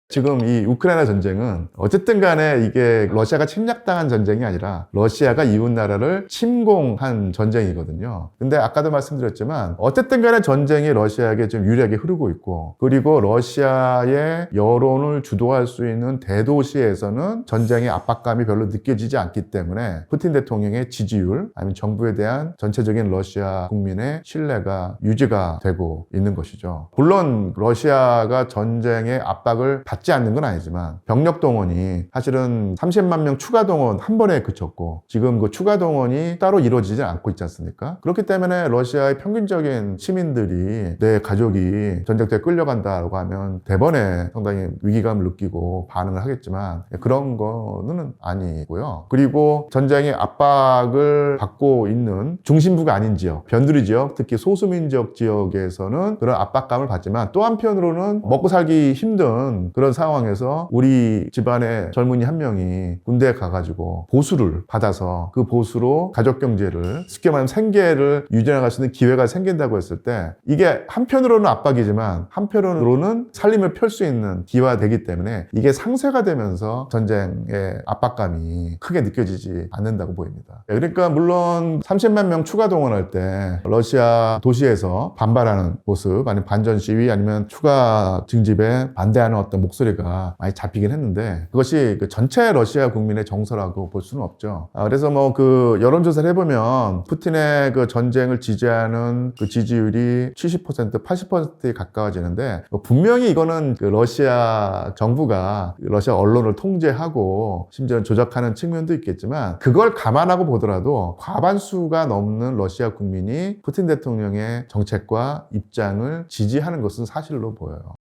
지금 이 우크라이나 전쟁은 어쨌든 간에 이게 러시아가 침략당한 전쟁이 아니라 러시아가 이웃나라를 침공한 전쟁이거든요. 근데 아까도 말씀드렸지만 어쨌든 간에 전쟁이 러시아에게 좀 유리하게 흐르고 있고, 그리고 러시아의 여론을 주도할 수 있는 대도시에서는 전쟁의 압박감이 별로 느껴지지 않기 때문에 푸틴 대통령의 지지율, 아니면 정부에 대한 전체적인 러시아 국민의 신뢰가 유지가 되고 있는 것이죠. 물론 러시아가 전쟁의 압박을 받지 않는 건 아니지만 병력 동원이 사실은 30만 명 추가 동원 한 번에 그쳤고, 지금 그 추가 동원이 따로 이루어지지 않고 있지 않습니까? 그렇기 때문에 러시아의 평균적인 시민들이 내 가족이 전쟁터에 끌려간다고 하면 대번에 상당히 위기감을 느끼고 반응을 하겠지만, 그런 거는 아니고요. 그리고 전쟁의 압박을 받고 있는 중심부가 아닌 지역, 변두리 지역, 특히 소수민족 지역에서는 그런 압박감을 받지만, 또 한편으로는 먹고 살기 힘든 그런 상황에서 우리 집안의 젊은이 한 명이 군대에 가가지고 보수를 받아서 그 보수로 가족 경제를, 쉽게 말하면 생계를 유지해나갈 수 있는 기회가 생긴다고 했을 때, 이게 한편으로는 압박이지만 한편으로는 살림을 펼 수 있는 기회가 되기 때문에 이게 상쇄가 되면서 전쟁의 압박감이 크게 느껴지지 않는다고 보입니다. 그러니까 물론 30만 명 추가 동원할 때 러시아 도시에서 반발하는 모습, 아니면 반전 시위, 아니면 추가 증집에 반대하는 어떤 목소리가 많이 잡히긴 했는데, 그것이 그 전체 러시아 국민의 정서라고 볼 수는 없죠. 그래서 뭐 그 여론조사를 해보면 푸틴의 그 전쟁을 지지하는 그 지지율이 70%, 80%에 가까워지는데, 분명히 이거는 그 러시아 정부가 러시아 언론을 통제하고 심지어 조작하는 측면도 있겠지만, 그걸 감안하고 보더라도 과반수가 넘는 러시아 국민이 푸틴 대통령의 정책과 입장을 지지하는 것은 사실로 보여요.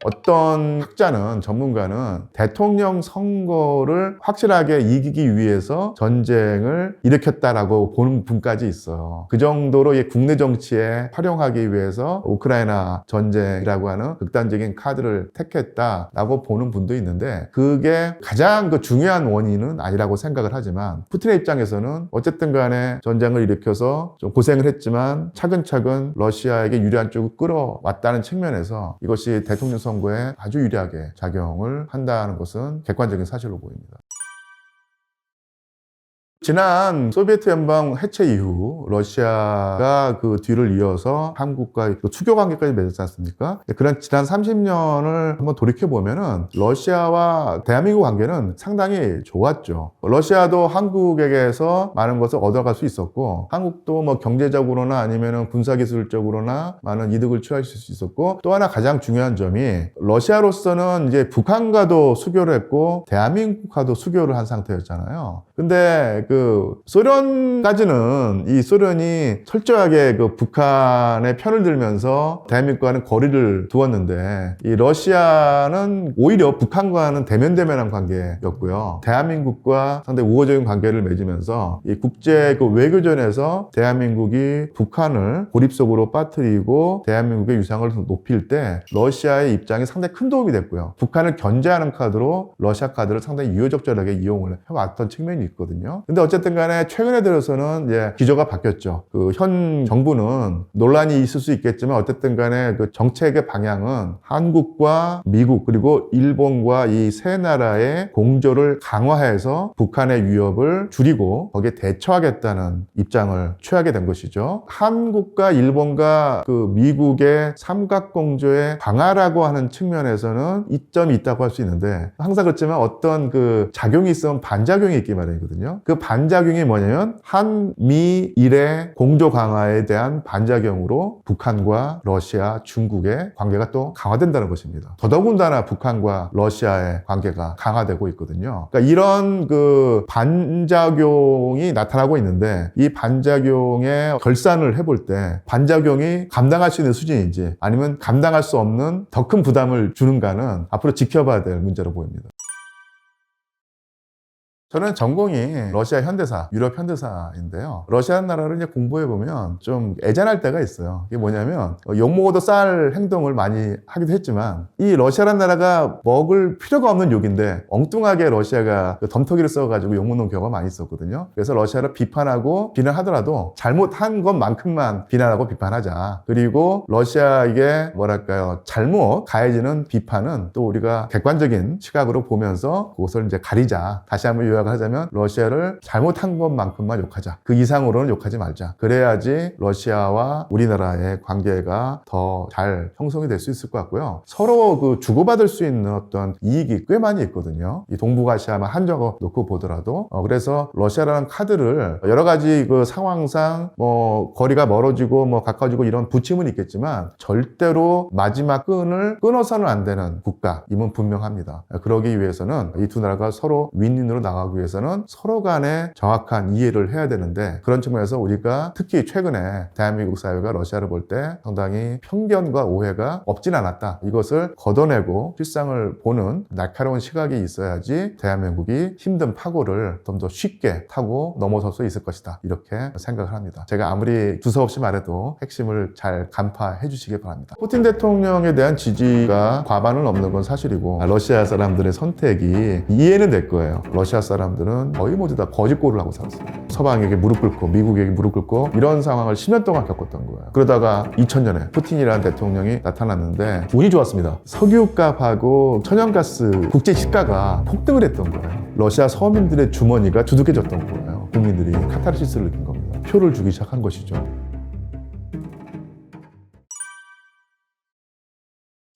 어떤 학자는, 전문가는 대통령 선거를 확실하게 이기기 위해서 전쟁을 일으켰다라고 보는 분까지 있어요. 그 정도로 국내 정치에 활용하기 위해서 우크라이나 전쟁이라고 하는 극단적인 카드를 택했다라고 보는 분도 있는데, 그게 가장 그 중요한 원인은 아니라고 생각을 하지만, 푸틴의 입장에서는 어쨌든 간에 전쟁을 일으켜서 좀 고생을 했지만 차근차근 러시아에게 유리한 쪽을 끌어왔다는 측면에서 이것이 대통령 선거에 아주 유리하게 작용을 한다는 것은 객관적인 사실로 보입니다. 지난 소비에트 연방 해체 이후 러시아가 그 뒤를 이어서 한국과 수교 관계까지 맺었지 않습니까? 그런 지난 30년을 한번 돌이켜보면은 러시아와 대한민국 관계는 상당히 좋았죠. 러시아도 한국에게서 많은 것을 얻어갈 수 있었고, 한국도 뭐 경제적으로나 아니면은 군사기술적으로나 많은 이득을 취할 수 있었고, 또 하나 가장 중요한 점이 러시아로서는 이제 북한과도 수교를 했고 대한민국과도 수교를 한 상태였잖아요. 근데 그 소련까지는 이 소련이 철저하게 그 북한의 편을 들면서 대한민국과는 거리를 두었는데 이 러시아는 오히려 북한과는 대면대면한 관계였고요. 대한민국과 상당히 우호적인 관계를 맺으면서 이 국제 그 외교전에서 대한민국이 북한을 고립 속으로 빠뜨리고 대한민국의 위상을 높일 때 러시아의 입장이 상당히 큰 도움이 됐고요. 북한을 견제하는 카드로 러시아 카드를 상당히 유효적절하게 이용을 해왔던 측면이 있거든요. 근데 어쨌든 간에 최근에 들어서는 이제 기조가 바뀌었죠. 그 현 정부는 논란이 있을 수 있겠지만 어쨌든 간에 그 정책의 방향은 한국과 미국 그리고 일본과 이 세 나라의 공조를 강화해서 북한의 위협을 줄이고 거기에 대처하겠다는 입장을 취하게 된 것이죠. 한국과 일본과 그 미국의 삼각공조의 강화라고 하는 측면에서는 이점이 있다고 할 수 있는데 항상 그렇지만 어떤 그 작용이 있으면 반작용이 있기 마련이거든요. 그 반작용이 뭐냐면 한미일의 공조 강화에 대한 반작용으로 북한과 러시아, 중국의 관계가 또 강화된다는 것입니다. 더더군다나 북한과 러시아의 관계가 강화되고 있거든요. 그러니까 이런 그 반작용이 나타나고 있는데 이 반작용의 결산을 해볼 때 반작용이 감당할 수 있는 수준인지 아니면 감당할 수 없는 더 큰 부담을 주는가는 앞으로 지켜봐야 될 문제로 보입니다. 저는 전공이 러시아 현대사, 유럽 현대사인데요. 러시아 나라를 이제 공부해보면 좀 애잔할 때가 있어요. 이게 뭐냐면 욕먹어도 쌀 행동을 많이 하기도 했지만 이 러시아라는 나라가 먹을 필요가 없는 욕인데 엉뚱하게 러시아가 덤터기를 써가지고 욕먹는 경우가 많이 있었거든요. 그래서 러시아를 비판하고 비난하더라도 잘못한 것만큼만 비난하고 비판하자. 그리고 러시아에게 뭐랄까요, 잘못 가해지는 비판은 또 우리가 객관적인 시각으로 보면서 그것을 이제 가리자. 다시 한번 요약을 하자면 러시아를 잘못한 것만큼만 욕하자. 그 이상으로는 욕하지 말자. 그래야지 러시아와 우리나라의 관계가 더 잘 형성이 될 수 있을 것 같고요. 서로 그 주고받을 수 있는 어떤 이익이 꽤 많이 있거든요. 이 동북아시아만 한적어 놓고 보더라도 그래서 러시아라는 카드를 여러 가지 그 상황상 뭐 거리가 멀어지고 뭐 가까워지고 이런 부침은 있겠지만 절대로 마지막 끈을 끊어서는 안 되는 국가임은 분명합니다. 그러기 위해서는 이 두 나라가 서로 윈윈으로 나가기 위해서는 서로 간에 정확한 이해를 해야 되는데 그런 측면에서 우리가 특히 최근에 대한민국 사회가 러시아를 볼 때 상당히 편견과 오해가 없진 않았다. 이것을 걷어내고 실상을 보는 날카로운 시각이 있어야지 대한민국이 힘든 파고를 좀 더 쉽게 타고 넘어설 수 있을 것이다. 이렇게 생각을 합니다. 제가 아무리 두서없이 말해도 핵심을 잘 간파해 주시기 바랍니다. 푸틴 대통령에 대한 지지가 과반은 넘는 건 사실이고 러시아 사람들의 선택이 이해는 될 거예요. 러시아 사람들은 거의 모두 다 거짓골을 하고 살았어요. 서방에게 무릎 꿇고 미국에게 무릎 꿇고 이런 상황을 10년 동안 겪었던 거예요. 그러다가 2000년에 푸틴이라는 대통령이 나타났는데 운이 좋았습니다. 석유값하고 천연가스 국제 시가가 폭등을 했던 거예요. 러시아 서민들의 주머니가 두둑해졌던 거예요. 국민들이 카타르시스를 느낀 겁니다. 표를 주기 시작한 것이죠.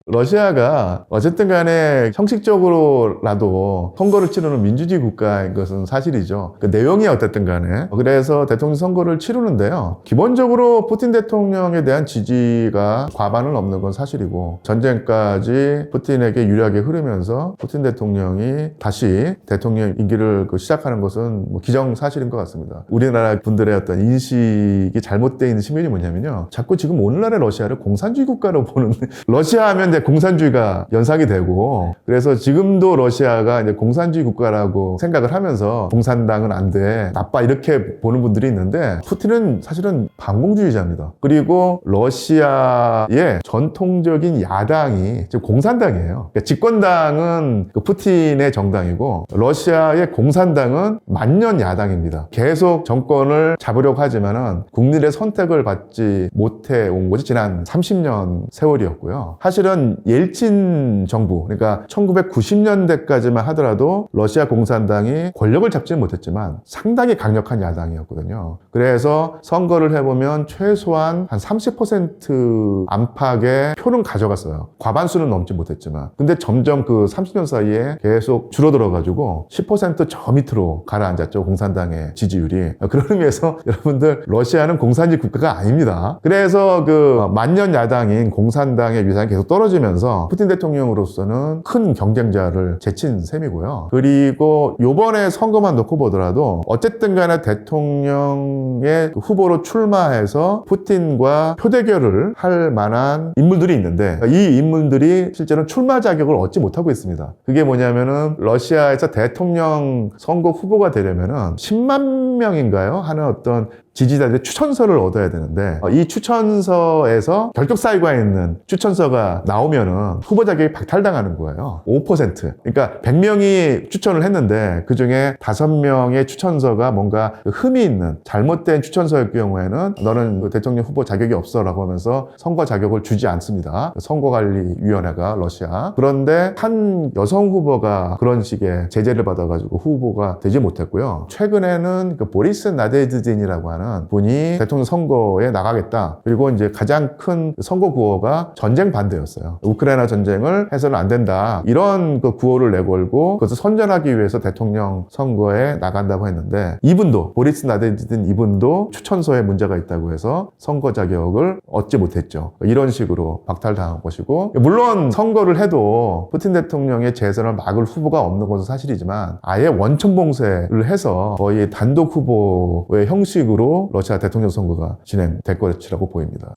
러시아가 어쨌든 간에 형식적으로라도 선거를 치르는 민주주의 국가인 것은 사실이죠. 그 내용이 어쨌든 간에. 그래서 대통령 선거를 치르는데요. 기본적으로 푸틴 대통령에 대한 지지가 과반을 넘는 건 사실이고 전쟁까지 푸틴에게 유리하게 흐르면서 푸틴 대통령이 다시 대통령 임기를 시작하는 것은 뭐 기정사실인 것 같습니다. 우리나라 분들의 어떤 인식이 잘못되어 있는 측면이 뭐냐면요. 자꾸 지금 오늘날의 러시아를 공산주의 국가로 보는 러시아 하면 이제 공산주의가 연상이 되고 그래서 지금도 러시아가 이제 공산주의 국가라고 생각을 하면서 공산당은 안 돼, 나빠 이렇게 보는 분들이 있는데 푸틴은 사실은 반공주의자입니다. 그리고 러시아의 전통적인 야당이 지금 공산당이에요. 그러니까 집권당은 그 푸틴의 정당이고 러시아의 공산당은 만년 야당입니다. 계속 정권을 잡으려고 하지만은 국민의 선택을 받지 못해 온 것이 지난 30년 세월이었고요. 사실은 옐친 정부, 그러니까 1990년대까지만 하더라도 러시아 공산당이 권력을 잡지는 못했지만 상당히 강력한 야당이었거든요. 그래서 선거를 해보면 최소한 한 30% 안팎의 표는 가져갔어요. 과반수는 넘지 못했지만. 근데 점점 그 30년 사이에 계속 줄어들어가지고 10% 저 밑으로 가라앉았죠. 공산당의 지지율이. 그런 의미에서 여러분들 러시아는 공산주의 국가가 아닙니다. 그래서 그 만년 야당인 공산당의 위상이 계속 떨어지면 떨어지면서 푸틴 대통령으로서는 큰 경쟁자를 제친 셈이고요. 그리고 요번에 선거만 놓고 보더라도 어쨌든 간에 대통령의 후보로 출마해서 푸틴과 표대결을 할 만한 인물들이 있는데 이 인물들이 실제로 출마 자격을 얻지 못하고 있습니다. 그게 뭐냐면은 러시아에서 대통령 선거 후보가 되려면은 10만 명인가요? 하는 어떤 지지자들의 추천서를 얻어야 되는데 이 추천서에서 결격사유가 있는 추천서가 나오면은 후보 자격이 박탈당하는 거예요. 5%. 그러니까 100명이 추천을 했는데 그중에 5명의 추천서가 뭔가 흠이 있는 잘못된 추천서일 경우에는 너는 그 대통령 후보 자격이 없어 라고 하면서 선거 자격을 주지 않습니다. 선거관리위원회가 러시아. 그런데 한 여성 후보가 그런 식의 제재를 받아가지고 후보가 되지 못했고요. 최근에는 그 보리스 나데즈딘이라고 하는 분이 대통령 선거에 나가겠다. 그리고 이제 가장 큰 선거 구호가 전쟁 반대였어요. 우크라이나 전쟁을 해서는 안 된다. 이런 그 구호를 내걸고 그것을 선전하기 위해서 대통령 선거에 나간다고 했는데 이분도 보리스 나데즈딘 이분도 추천서에 문제가 있다고 해서 선거 자격을 얻지 못했죠. 이런 식으로 박탈당한 것이고 물론 선거를 해도 푸틴 대통령의 재선을 막을 후보가 없는 것은 사실이지만 아예 원천 봉쇄를 해서 거의 단독 후보의 형식으로 러시아 대통령 선거가 진행될 것이라고 보입니다.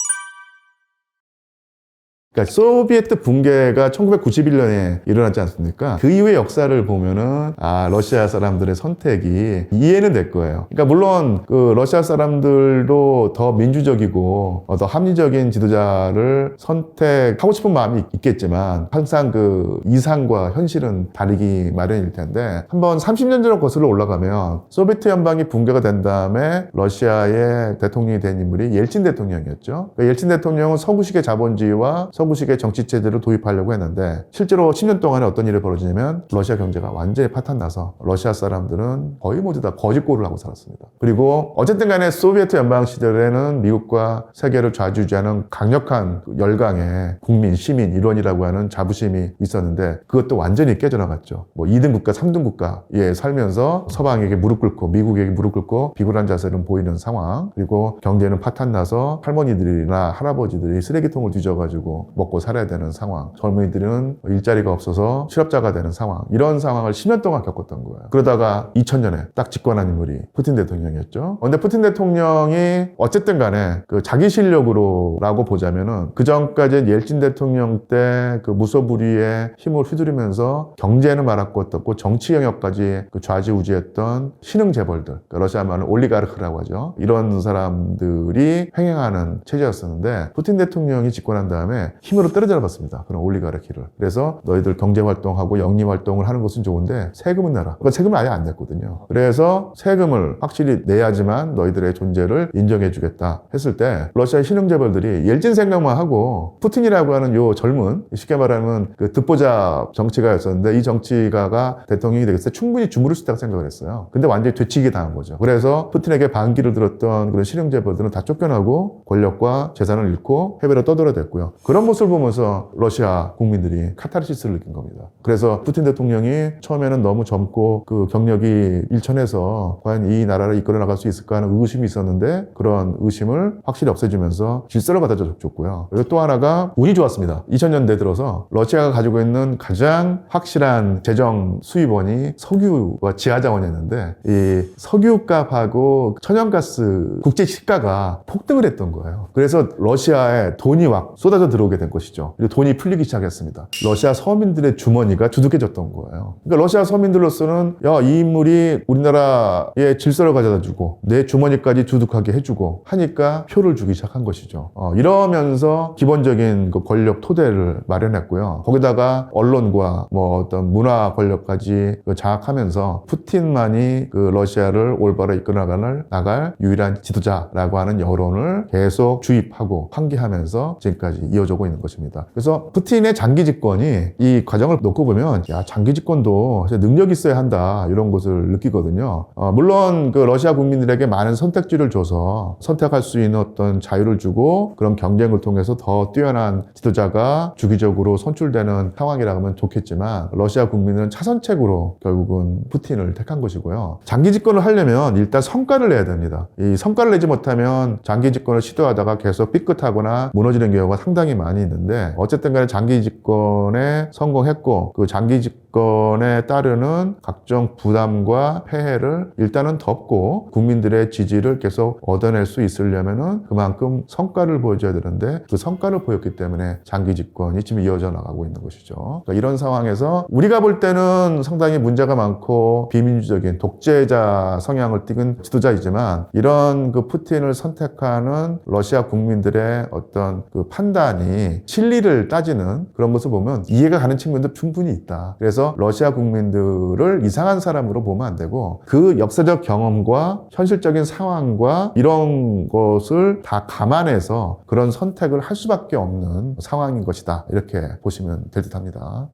그러니까 소비에트 붕괴가 1991년에 일어났지 않습니까? 그 이후의 역사를 보면은 러시아 사람들의 선택이 이해는 될 거예요. 그러니까 물론 그 러시아 사람들도 더 민주적이고 더 합리적인 지도자를 선택하고 싶은 마음이 있겠지만 항상 그 이상과 현실은 다르기 마련일 텐데 한번 30년 전으로 거슬러 올라가면 소비에트 연방이 붕괴가 된 다음에 러시아의 대통령이 된 인물이 옐친 대통령이었죠. 그러니까 옐친 대통령은 서구식의 자본주의와 서구식의 정치체제를 도입하려고 했는데 실제로 10년 동안에 어떤 일이 벌어지냐면 러시아 경제가 완전히 파탄나서 러시아 사람들은 거의 모두 다 거짓골을 하고 살았습니다. 그리고 어쨌든 간에 소비에트 연방 시절에는 미국과 세계를 좌지우지하는 강력한 열강의 국민, 시민, 일원이라고 하는 자부심이 있었는데 그것도 완전히 깨져나갔죠. 뭐 2등 국가, 3등 국가에 살면서 서방에게 무릎 꿇고 미국에게 무릎 꿇고 비굴한 자세를 보이는 상황 그리고 경제는 파탄나서 할머니들이나 할아버지들이 쓰레기통을 뒤져가지고 먹고 살아야 되는 상황 젊은이들은 일자리가 없어서 실업자가 되는 상황 이런 상황을 10년 동안 겪었던 거예요. 그러다가 2000년에 딱 집권한 인물이 푸틴 대통령이었죠. 그런데 푸틴 대통령이 어쨌든 간에 그 자기 실력으로라고 보자면은 그 전까지 옐친 대통령 때 그 무소불위의 힘을 휘두르면서 경제는 말할 것도 없고 정치 영역까지 그 좌지우지했던 신흥 재벌들 그러니까 러시아 말은 올리가르크라고 하죠. 이런 사람들이 횡행하는 체제였었는데 푸틴 대통령이 집권한 다음에 힘으로 떨어져 봤습니다. 그런 올리가르키를. 그래서 너희들 경제활동하고 영리활동을 하는 것은 좋은데 세금은 내라. 그러니까 세금을 아예 안 냈거든요. 그래서 세금을 확실히 내야지만 너희들의 존재를 인정해주겠다 했을 때 러시아 신흥재벌들이 옐진 생각만 하고 푸틴이라고 하는 요 젊은 쉽게 말하면 그 듣보잡 정치가였었는데 이 정치가가 대통령이 되겠을 때 충분히 주무를 수 있다고 생각을 했어요. 근데 완전히 되치기 당한 거죠. 그래서 푸틴에게 반기를 들었던 그런 신흥재벌들은 다 쫓겨나고 권력과 재산을 잃고 해외로 떠돌아댔고요. 그런 모습을 보면서 러시아 국민들이 카타르시스를 느낀 겁니다. 그래서 푸틴 대통령이 처음에는 너무 젊고 그 경력이 일천해서 과연 이 나라를 이끌어 나갈 수 있을까 하는 의구심이 있었는데 그런 의심을 확실히 없애주면서 질서를 갖다줬고요. 그리고 또 하나가 운이 좋았습니다. 2000년대 들어서 러시아가 가지고 있는 가장 확실한 재정 수입원이 석유와 지하자원이었는데 이 석유값하고 천연가스 국제 시가가 폭등을 했던 거예요. 그래서 러시아에 돈이 막 쏟아져 들어오게 된 것이죠. 그리고 돈이 풀리기 시작했습니다. 러시아 서민들의 주머니가 두둑해졌던 거예요. 그러니까 러시아 서민들로서는 이 인물이 우리나라의 질서를 가져다 주고 내 주머니까지 두둑하게 해주고 하니까 표를 주기 시작한 것이죠. 이러면서 기본적인 그 권력 토대를 마련했고요. 거기다가 언론과 뭐 어떤 문화 권력까지 장악하면서 푸틴만이 그 러시아를 올바로 이끌어 나갈 유일한 지도자라고 하는 여론을 계속 주입하고 환기하면서 지금까지 이어지고 있는 것입니다. 그래서 푸틴의 장기 집권이 이 과정을 놓고 보면 장기 집권도 능력이 있어야 한다 이런 것을 느끼거든요. 물론 그 러시아 국민들에게 많은 선택지를 줘서 선택할 수 있는 어떤 자유를 주고 그런 경쟁을 통해서 더 뛰어난 지도자가 주기적으로 선출되는 상황이라고 하면 좋겠지만 러시아 국민은 차선책으로 결국은 푸틴을 택한 것이고요. 장기 집권을 하려면 일단 성과를 내야 됩니다. 이 성과를 내지 못하면 장기 집권을 시도하다가 계속 삐끗하거나 무너지는 경우가 상당히 많이 논란이 있는데 어쨌든 간에 장기 집권에 성공했고 그 장기 집권에 따르는 각종 부담과 폐해를 일단은 덮고 국민들의 지지를 계속 얻어낼 수 있으려면은 그만큼 성과를 보여줘야 되는데 그 성과를 보였기 때문에 장기 집권이 지금 이어져 나가고 있는 것이죠. 그러니까 이런 상황에서 우리가 볼 때는 상당히 문제가 많고 비민주적인 독재자 성향을 띠은 지도자이지만 이런 그 푸틴을 선택하는 러시아 국민들의 어떤 그 판단이 진리를 따지는 그런 것을 보면 이해가 가는 측면도 충분히 있다. 그래서 러시아 국민들을 이상한 사람으로 보면 안 되고 그 역사적 경험과 현실적인 상황과 이런 것을 다 감안해서 그런 선택을 할 수밖에 없는 상황인 것이다. 이렇게 보시면 될 듯합니다.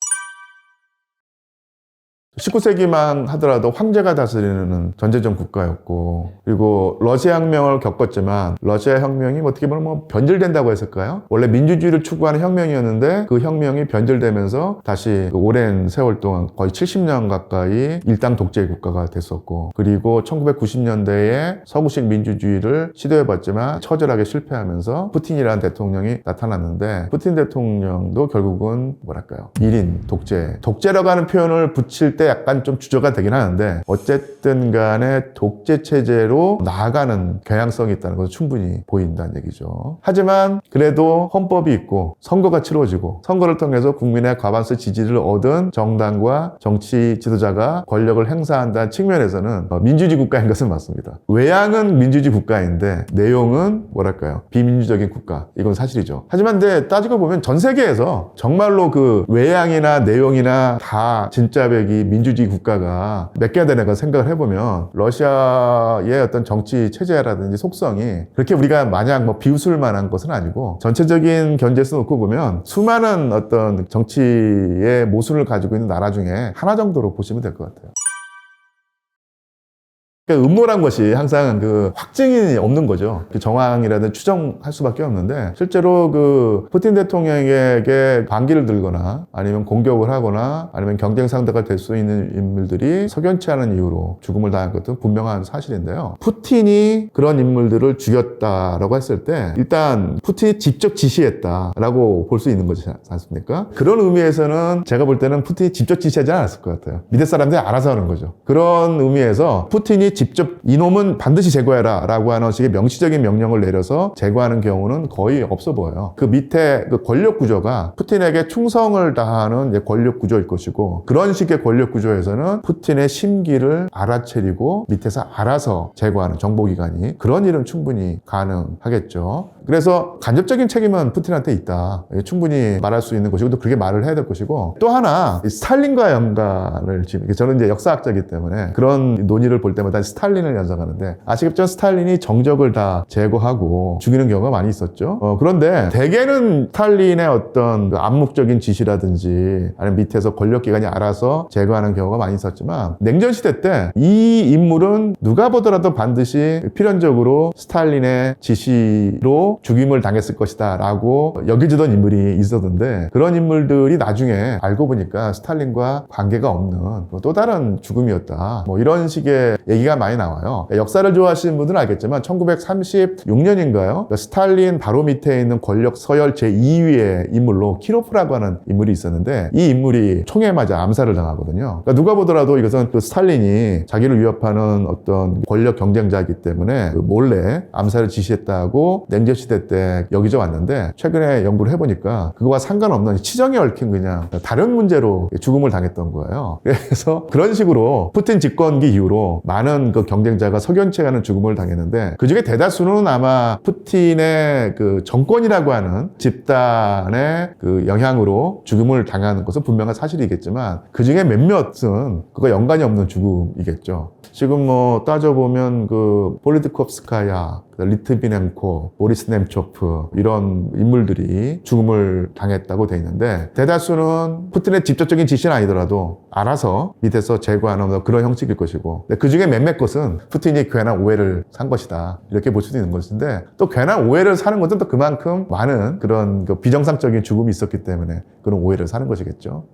19세기만 하더라도 황제가 다스리는 전제적 국가였고 그리고 러시아 혁명을 겪었지만 러시아 혁명이 어떻게 보면 뭐 변질된다고 했을까요? 원래 민주주의를 추구하는 혁명이었는데 그 혁명이 변질되면서 다시 그 오랜 세월 동안 거의 70년 가까이 일당 독재 국가가 됐었고 그리고 1990년대에 서구식 민주주의를 시도해봤지만 처절하게 실패하면서 푸틴이라는 대통령이 나타났는데 푸틴 대통령도 결국은 뭐랄까요? 1인 독재라고 하는 표현을 붙일 때 약간 좀 주저가 되긴 하는데 어쨌든 간에 독재 체제로 나아가는 경향성이 있다는 것은 충분히 보인다는 얘기죠. 하지만 그래도 헌법이 있고 선거가 치러지고 선거를 통해서 국민의 과반수 지지를 얻은 정당과 정치 지도자가 권력을 행사한다는 측면에서는 민주주의 국가인 것은 맞습니다. 외양은 민주주의 국가인데 내용은 뭐랄까요? 비민주적인 국가. 이건 사실이죠. 하지만 근데 따지고 보면 전 세계에서 정말로 그 외양이나 내용이나 다 진짜배기 민주주의 국가가 몇 개가 되는가 생각을 해보면 러시아의 어떤 정치 체제라든지 속성이 그렇게 우리가 마냥 뭐 비웃을 만한 것은 아니고 전체적인 견제에서 놓고 보면 수많은 어떤 정치의 모순을 가지고 있는 나라 중에 하나 정도로 보시면 될 것 같아요. 그러니까 음모란 것이 항상 그 확증이 없는 거죠. 그 정황이라든 추정할 수밖에 없는데 실제로 그 푸틴 대통령에게 반기를 들거나 아니면 공격을 하거나 아니면 경쟁 상대가 될 수 있는 인물들이 석연치 않은 이유로 죽음을 당한 것은 분명한 사실인데요. 푸틴이 그런 인물들을 죽였다라고 했을 때 일단 푸틴이 직접 지시했다라고 볼 수 있는 거지 않습니까? 그런 의미에서는 제가 볼 때는 푸틴이 직접 지시하지 않았을 것 같아요. 밑에 사람들이 알아서 하는 거죠. 그런 의미에서 푸틴이 직접 이놈은 반드시 제거해라 라고 하는 식의 명시적인 명령을 내려서 제거하는 경우는 거의 없어 보여요. 그 밑에 그 권력 구조가 푸틴에게 충성을 다하는 권력 구조일 것이고 그런 식의 권력 구조에서는 푸틴의 심기를 알아채리고 밑에서 알아서 제거하는 정보기관이 그런 일은 충분히 가능하겠죠. 그래서 간접적인 책임은 푸틴한테 있다. 충분히 말할 수 있는 것이고 또 그렇게 말을 해야 될 것이고 또 하나 스탈린과 연관을 지금 저는 이제 역사학자이기 때문에 그런 논의를 볼 때마다 스탈린을 연상하는데 아시겠죠? 스탈린이 정적을 다 제거하고 죽이는 경우가 많이 있었죠. 그런데 대개는 스탈린의 어떤 그 암묵적인 지시라든지 아니면 밑에서 권력기관이 알아서 제거하는 경우가 많이 있었지만 냉전시대 때 이 인물은 누가 보더라도 반드시 필연적으로 스탈린의 지시로 죽임을 당했을 것이다 라고 여겨지던 인물이 있었는데 그런 인물들이 나중에 알고 보니까 스탈린과 관계가 없는 또 다른 죽음이었다. 뭐 이런 식의 얘기가 많이 나와요. 역사를 좋아하시는 분들은 알겠지만 1936년인가요? 스탈린 바로 밑에 있는 권력 서열 제2위의 인물로 키로프라고 하는 인물이 있었는데 이 인물이 총에 맞아 암살을 당하거든요. 그러니까 누가 보더라도 이것은 그 스탈린이 자기를 위협하는 어떤 권력 경쟁자이기 때문에 그 몰래 암살을 지시했다고 냉전시대 때 여기져 왔는데 최근에 연구를 해보니까 그거와 상관없는 치정에 얽힌 그냥 다른 문제로 죽음을 당했던 거예요. 그래서 그런 식으로 푸틴 집권기 이후로 많은 그 경쟁자가 석연치 않은 죽음을 당했는데 그 중에 대다수는 아마 푸틴의 그 정권이라고 하는 집단의 그 영향으로 죽음을 당하는 것은 분명한 사실이겠지만 그 중에 몇몇은 그거 연관이 없는 죽음이겠죠. 지금 뭐 따져보면 그 폴리트콥스카야, 리트비넨코, 보리스 nem초프 이런 인물들이 죽음을 당했다고 돼 있는데 대다수는 푸틴의 직접적인 지시는 아니더라도 알아서 밑에서 제거하는 그런 형식일 것이고 그 중에 몇몇 것은 푸틴이 괜한 오해를 산 것이다 이렇게 볼 수도 있는 것인데 또 괜한 오해를 사는 것은 또 그만큼 많은 그런 그 비정상적인 죽음이 있었기 때문에 그런 오해를 사는 것이겠죠.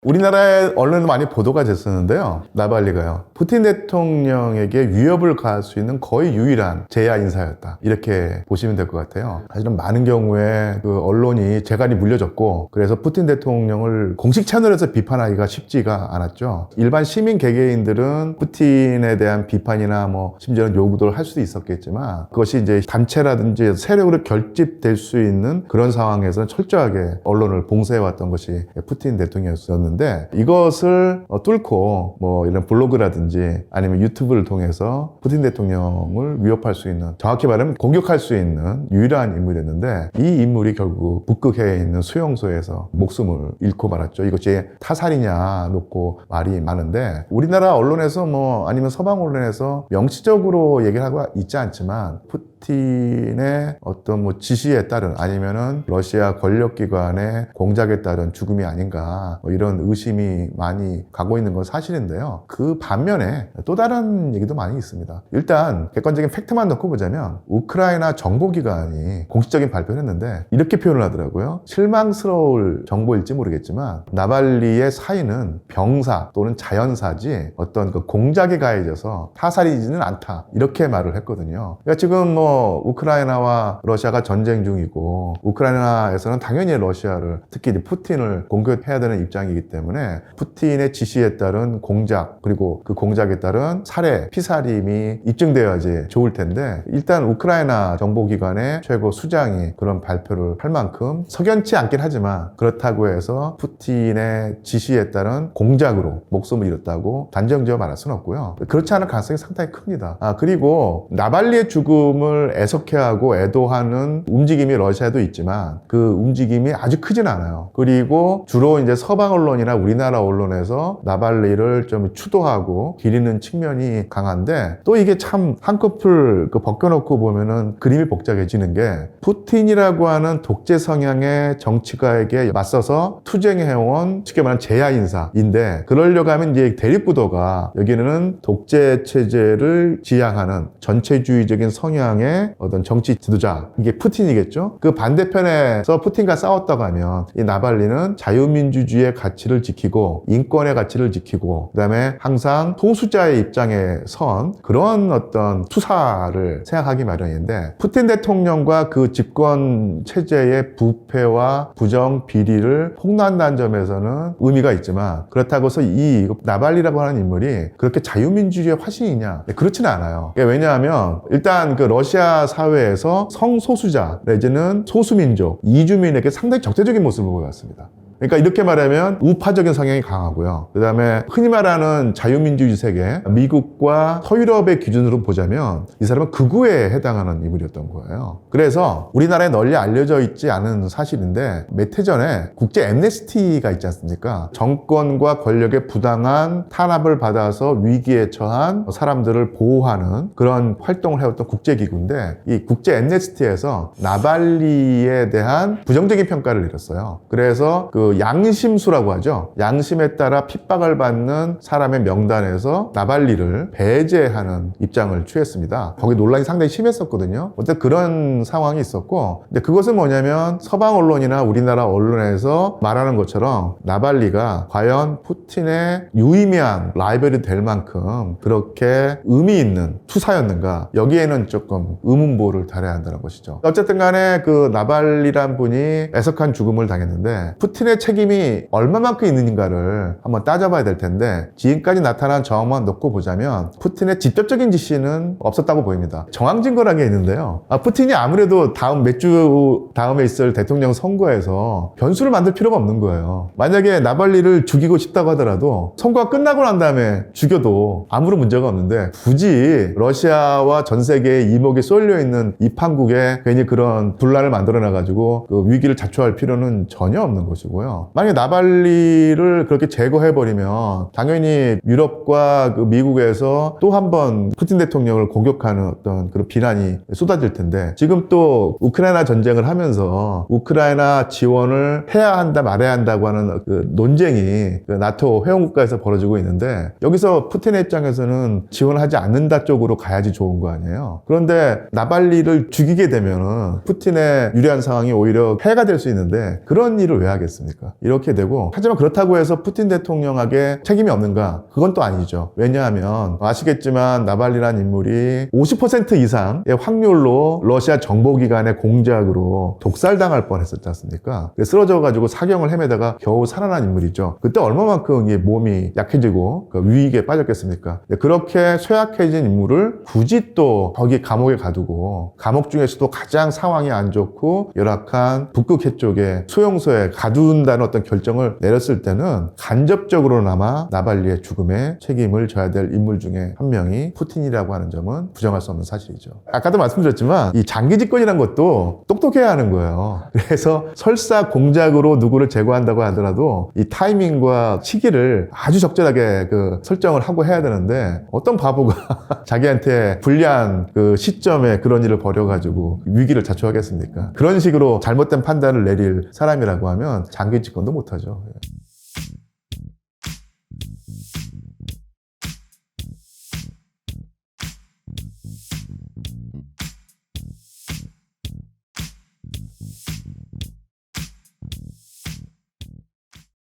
우리나라의 언론에 많이 보도가 됐었는데요. 나발리가요. 푸틴 대통령에게 위협을 가할 수 있는 거의 유일한 제야 인사였다. 이렇게 보시면 될 것 같아요. 사실은 많은 경우에 그 언론이 재갈이 물려졌고 그래서 푸틴 대통령을 공식 채널에서 비판하기가 쉽지가 않았죠. 일반 시민 개개인들은 푸틴에 대한 비판이나 뭐 심지어는 요구도 할 수도 있었겠지만 그것이 이제 단체라든지 세력으로 결집될 수 있는 그런 상황에서는 철저하게 언론을 봉쇄해왔던 것이 푸틴 대통령이었는데 이것을 뚫고 뭐 이런 블로그라든지 아니면 유튜브를 통해서 푸틴 대통령을 위협할 수 있는, 정확히 말하면 공격할 수 있는 유일한 인물이었는데 이 인물이 결국 북극해에 있는 수용소에서 목숨을 잃고 말았죠. 이것이 타살이냐 놓고 말이 많은데 우리나라 언론에서 뭐 아니면 서방 언론에서 명시적으로 얘기를 하고 있지 않지만 푸틴의 어떤 뭐 지시에 따른 아니면은 러시아 권력기관의 공작에 따른 죽음이 아닌가 뭐 이런 의심이 많이 가고 있는 건 사실인데요. 그 반면에 또 다른 얘기도 많이 있습니다. 일단 객관적인 팩트만 놓고 보자면 우크라이나 정보기관이 공식적인 발표를 했는데 이렇게 표현을 하더라고요. 실망스러울 정보일지 모르겠지만 나발리의 사인은 병사 또는 자연사지 어떤 그 공작에 가해져서 타살이지는 않다. 이렇게 말을 했거든요. 그러니까 지금 뭐 우크라이나와 러시아가 전쟁 중이고 우크라이나에서는 당연히 러시아를 특히 푸틴을 공격해야 되는 입장이기 때문에 푸틴의 지시에 따른 공작 그리고 그 공작에 따른 살해, 피살임이 입증되어야지 좋을 텐데 일단 우크라이나 정보기관의 최고 수장이 그런 발표를 할 만큼 석연치 않긴 하지만 그렇다고 해서 푸틴의 지시에 따른 공작으로 목숨을 잃었다고 단정지어 말할 수는 없고요. 그렇지 않을 가능성이 상당히 큽니다. 그리고 나발리의 죽음을 애석해하고 애도하는 움직임이 러시아에도 있지만 그 움직임이 아주 크진 않아요. 그리고 주로 이제 서방 언론이나 우리나라 언론에서 나발리를 좀 추도하고 기리는 측면이 강한데 또 이게 참 한꺼풀 벗겨놓고 보면은 그림이 복잡해지는 게 푸틴이라고 하는 독재 성향의 정치가에게 맞서서 투쟁해온 쉽게 말하면 제야 인사인데 그러려고 하면 이제 대립구도가 여기는 독재 체제를 지향하는 전체주의적인 성향의 어떤 정치 지도자 이게 푸틴이겠죠. 그 반대편에서 푸틴과 싸웠다고 하면 이 나발리는 자유민주주의의 가치를 지키고 인권의 가치를 지키고 그다음에 항상 소수자의 입장에 선 그런 어떤 투사를 생각하기 마련인데 푸틴 대통령과 그 집권 체제의 부패와 부정 비리를 폭로한다는 점에서는 의미가 있지만 그렇다고 해서 이 나발리라고 하는 인물이 그렇게 자유민주주의의 화신이냐 그렇지는 않아요. 왜냐하면 일단 그 러시아 사회에서 성소수자 내지는 소수민족 이주민에게 상당히 적대적인 모습을 보여왔습니다. 그러니까 이렇게 말하면 우파적인 성향이 강하고요. 그 다음에 흔히 말하는 자유민주주의 세계, 미국과 서유럽의 기준으로 보자면 이 사람은 극우에 해당하는 인물이었던 거예요. 그래서 우리나라에 널리 알려져 있지 않은 사실인데 몇 해 전에 국제 엠네스티가 있지 않습니까? 정권과 권력의 부당한 탄압을 받아서 위기에 처한 사람들을 보호하는 그런 활동을 해왔던 국제기구인데 이 국제 엠네스티에서 나발리에 대한 부정적인 평가를 내렸어요. 그래서 그 양심수라고 하죠. 양심에 따라 핍박을 받는 사람의 명단에서 나발리를 배제하는 입장을 취했습니다. 거기 논란이 상당히 심했었거든요. 어쨌든 그런 상황이 있었고 근데 그것은 뭐냐면 서방 언론이나 우리나라 언론에서 말하는 것처럼 나발리가 과연 푸틴의 유의미한 라이벌이 될 만큼 그렇게 의미 있는 투사였는가 여기에는 조금 의문부호를 달아야 한다는 것이죠. 어쨌든 간에 그 나발리란 분이 애석한 죽음을 당했는데 푸틴의 책임이 얼마만큼 있는가를 한번 따져봐야 될 텐데 지금까지 나타난 정황만 놓고 보자면 푸틴의 직접적인 지시는 없었다고 보입니다. 정황 증거라는 게 있는데요. 푸틴이 아무래도 몇 주 다음에 있을 대통령 선거에서 변수를 만들 필요가 없는 거예요. 만약에 나발리를 죽이고 싶다고 하더라도 선거가 끝나고 난 다음에 죽여도 아무런 문제가 없는데 굳이 러시아와 전 세계의 이목이 쏠려 있는 이 판국에 괜히 그런 분란을 만들어 놔가지고 그 위기를 자초할 필요는 전혀 없는 것이고요. 만약에 나발리를 그렇게 제거해버리면 당연히 유럽과 그 미국에서 또 한 번 푸틴 대통령을 공격하는 어떤 그런 비난이 쏟아질 텐데 지금 또 우크라이나 전쟁을 하면서 우크라이나 지원을 해야 한다 말아야 한다고 하는 그 논쟁이 그 나토 회원국가에서 벌어지고 있는데 여기서 푸틴의 입장에서는 지원하지 않는다 쪽으로 가야지 좋은 거 아니에요. 그런데 나발리를 죽이게 되면 푸틴의 유리한 상황이 오히려 해가 될 수 있는데 그런 일을 왜 하겠습니까? 않습니까? 이렇게 되고, 하지만 그렇다고 해서 푸틴 대통령에게 책임이 없는가? 그건 또 아니죠. 왜냐하면 아시겠지만 나발리라는 인물이 50% 이상의 확률로 러시아 정보기관의 공작으로 독살당할 뻔했었지 않습니까? 쓰러져가지고 사경을 헤매다가 겨우 살아난 인물이죠. 그때 얼마만큼 이 몸이 약해지고 위기에 빠졌겠습니까? 그렇게 쇠약해진 인물을 굳이 또 거기 감옥에 가두고, 감옥 중에서도 가장 상황이 안 좋고 열악한 북극해 쪽에 수용소에 가둔다는 어떤 결정을 내렸을 때는 간접적으로나마 나발리의 죽음에 책임을 져야 될 인물 중에 한 명이 푸틴이라고 하는 점은 부정할 수 없는 사실이죠. 아까도 말씀드렸지만 이 장기 집권이라는 것도 똑똑해야 하는 거예요. 그래서 설사 공작으로 누구를 제거한다고 하더라도 이 타이밍과 시기를 아주 적절하게 설정을 하고 해야 되는데, 어떤 바보가 자기한테 불리한 시점에 그런 일을 벌여가지고 위기를 자초하겠습니까? 그런 식으로 잘못된 판단을 내릴 사람이라고 하면 장기 집권도 못하죠.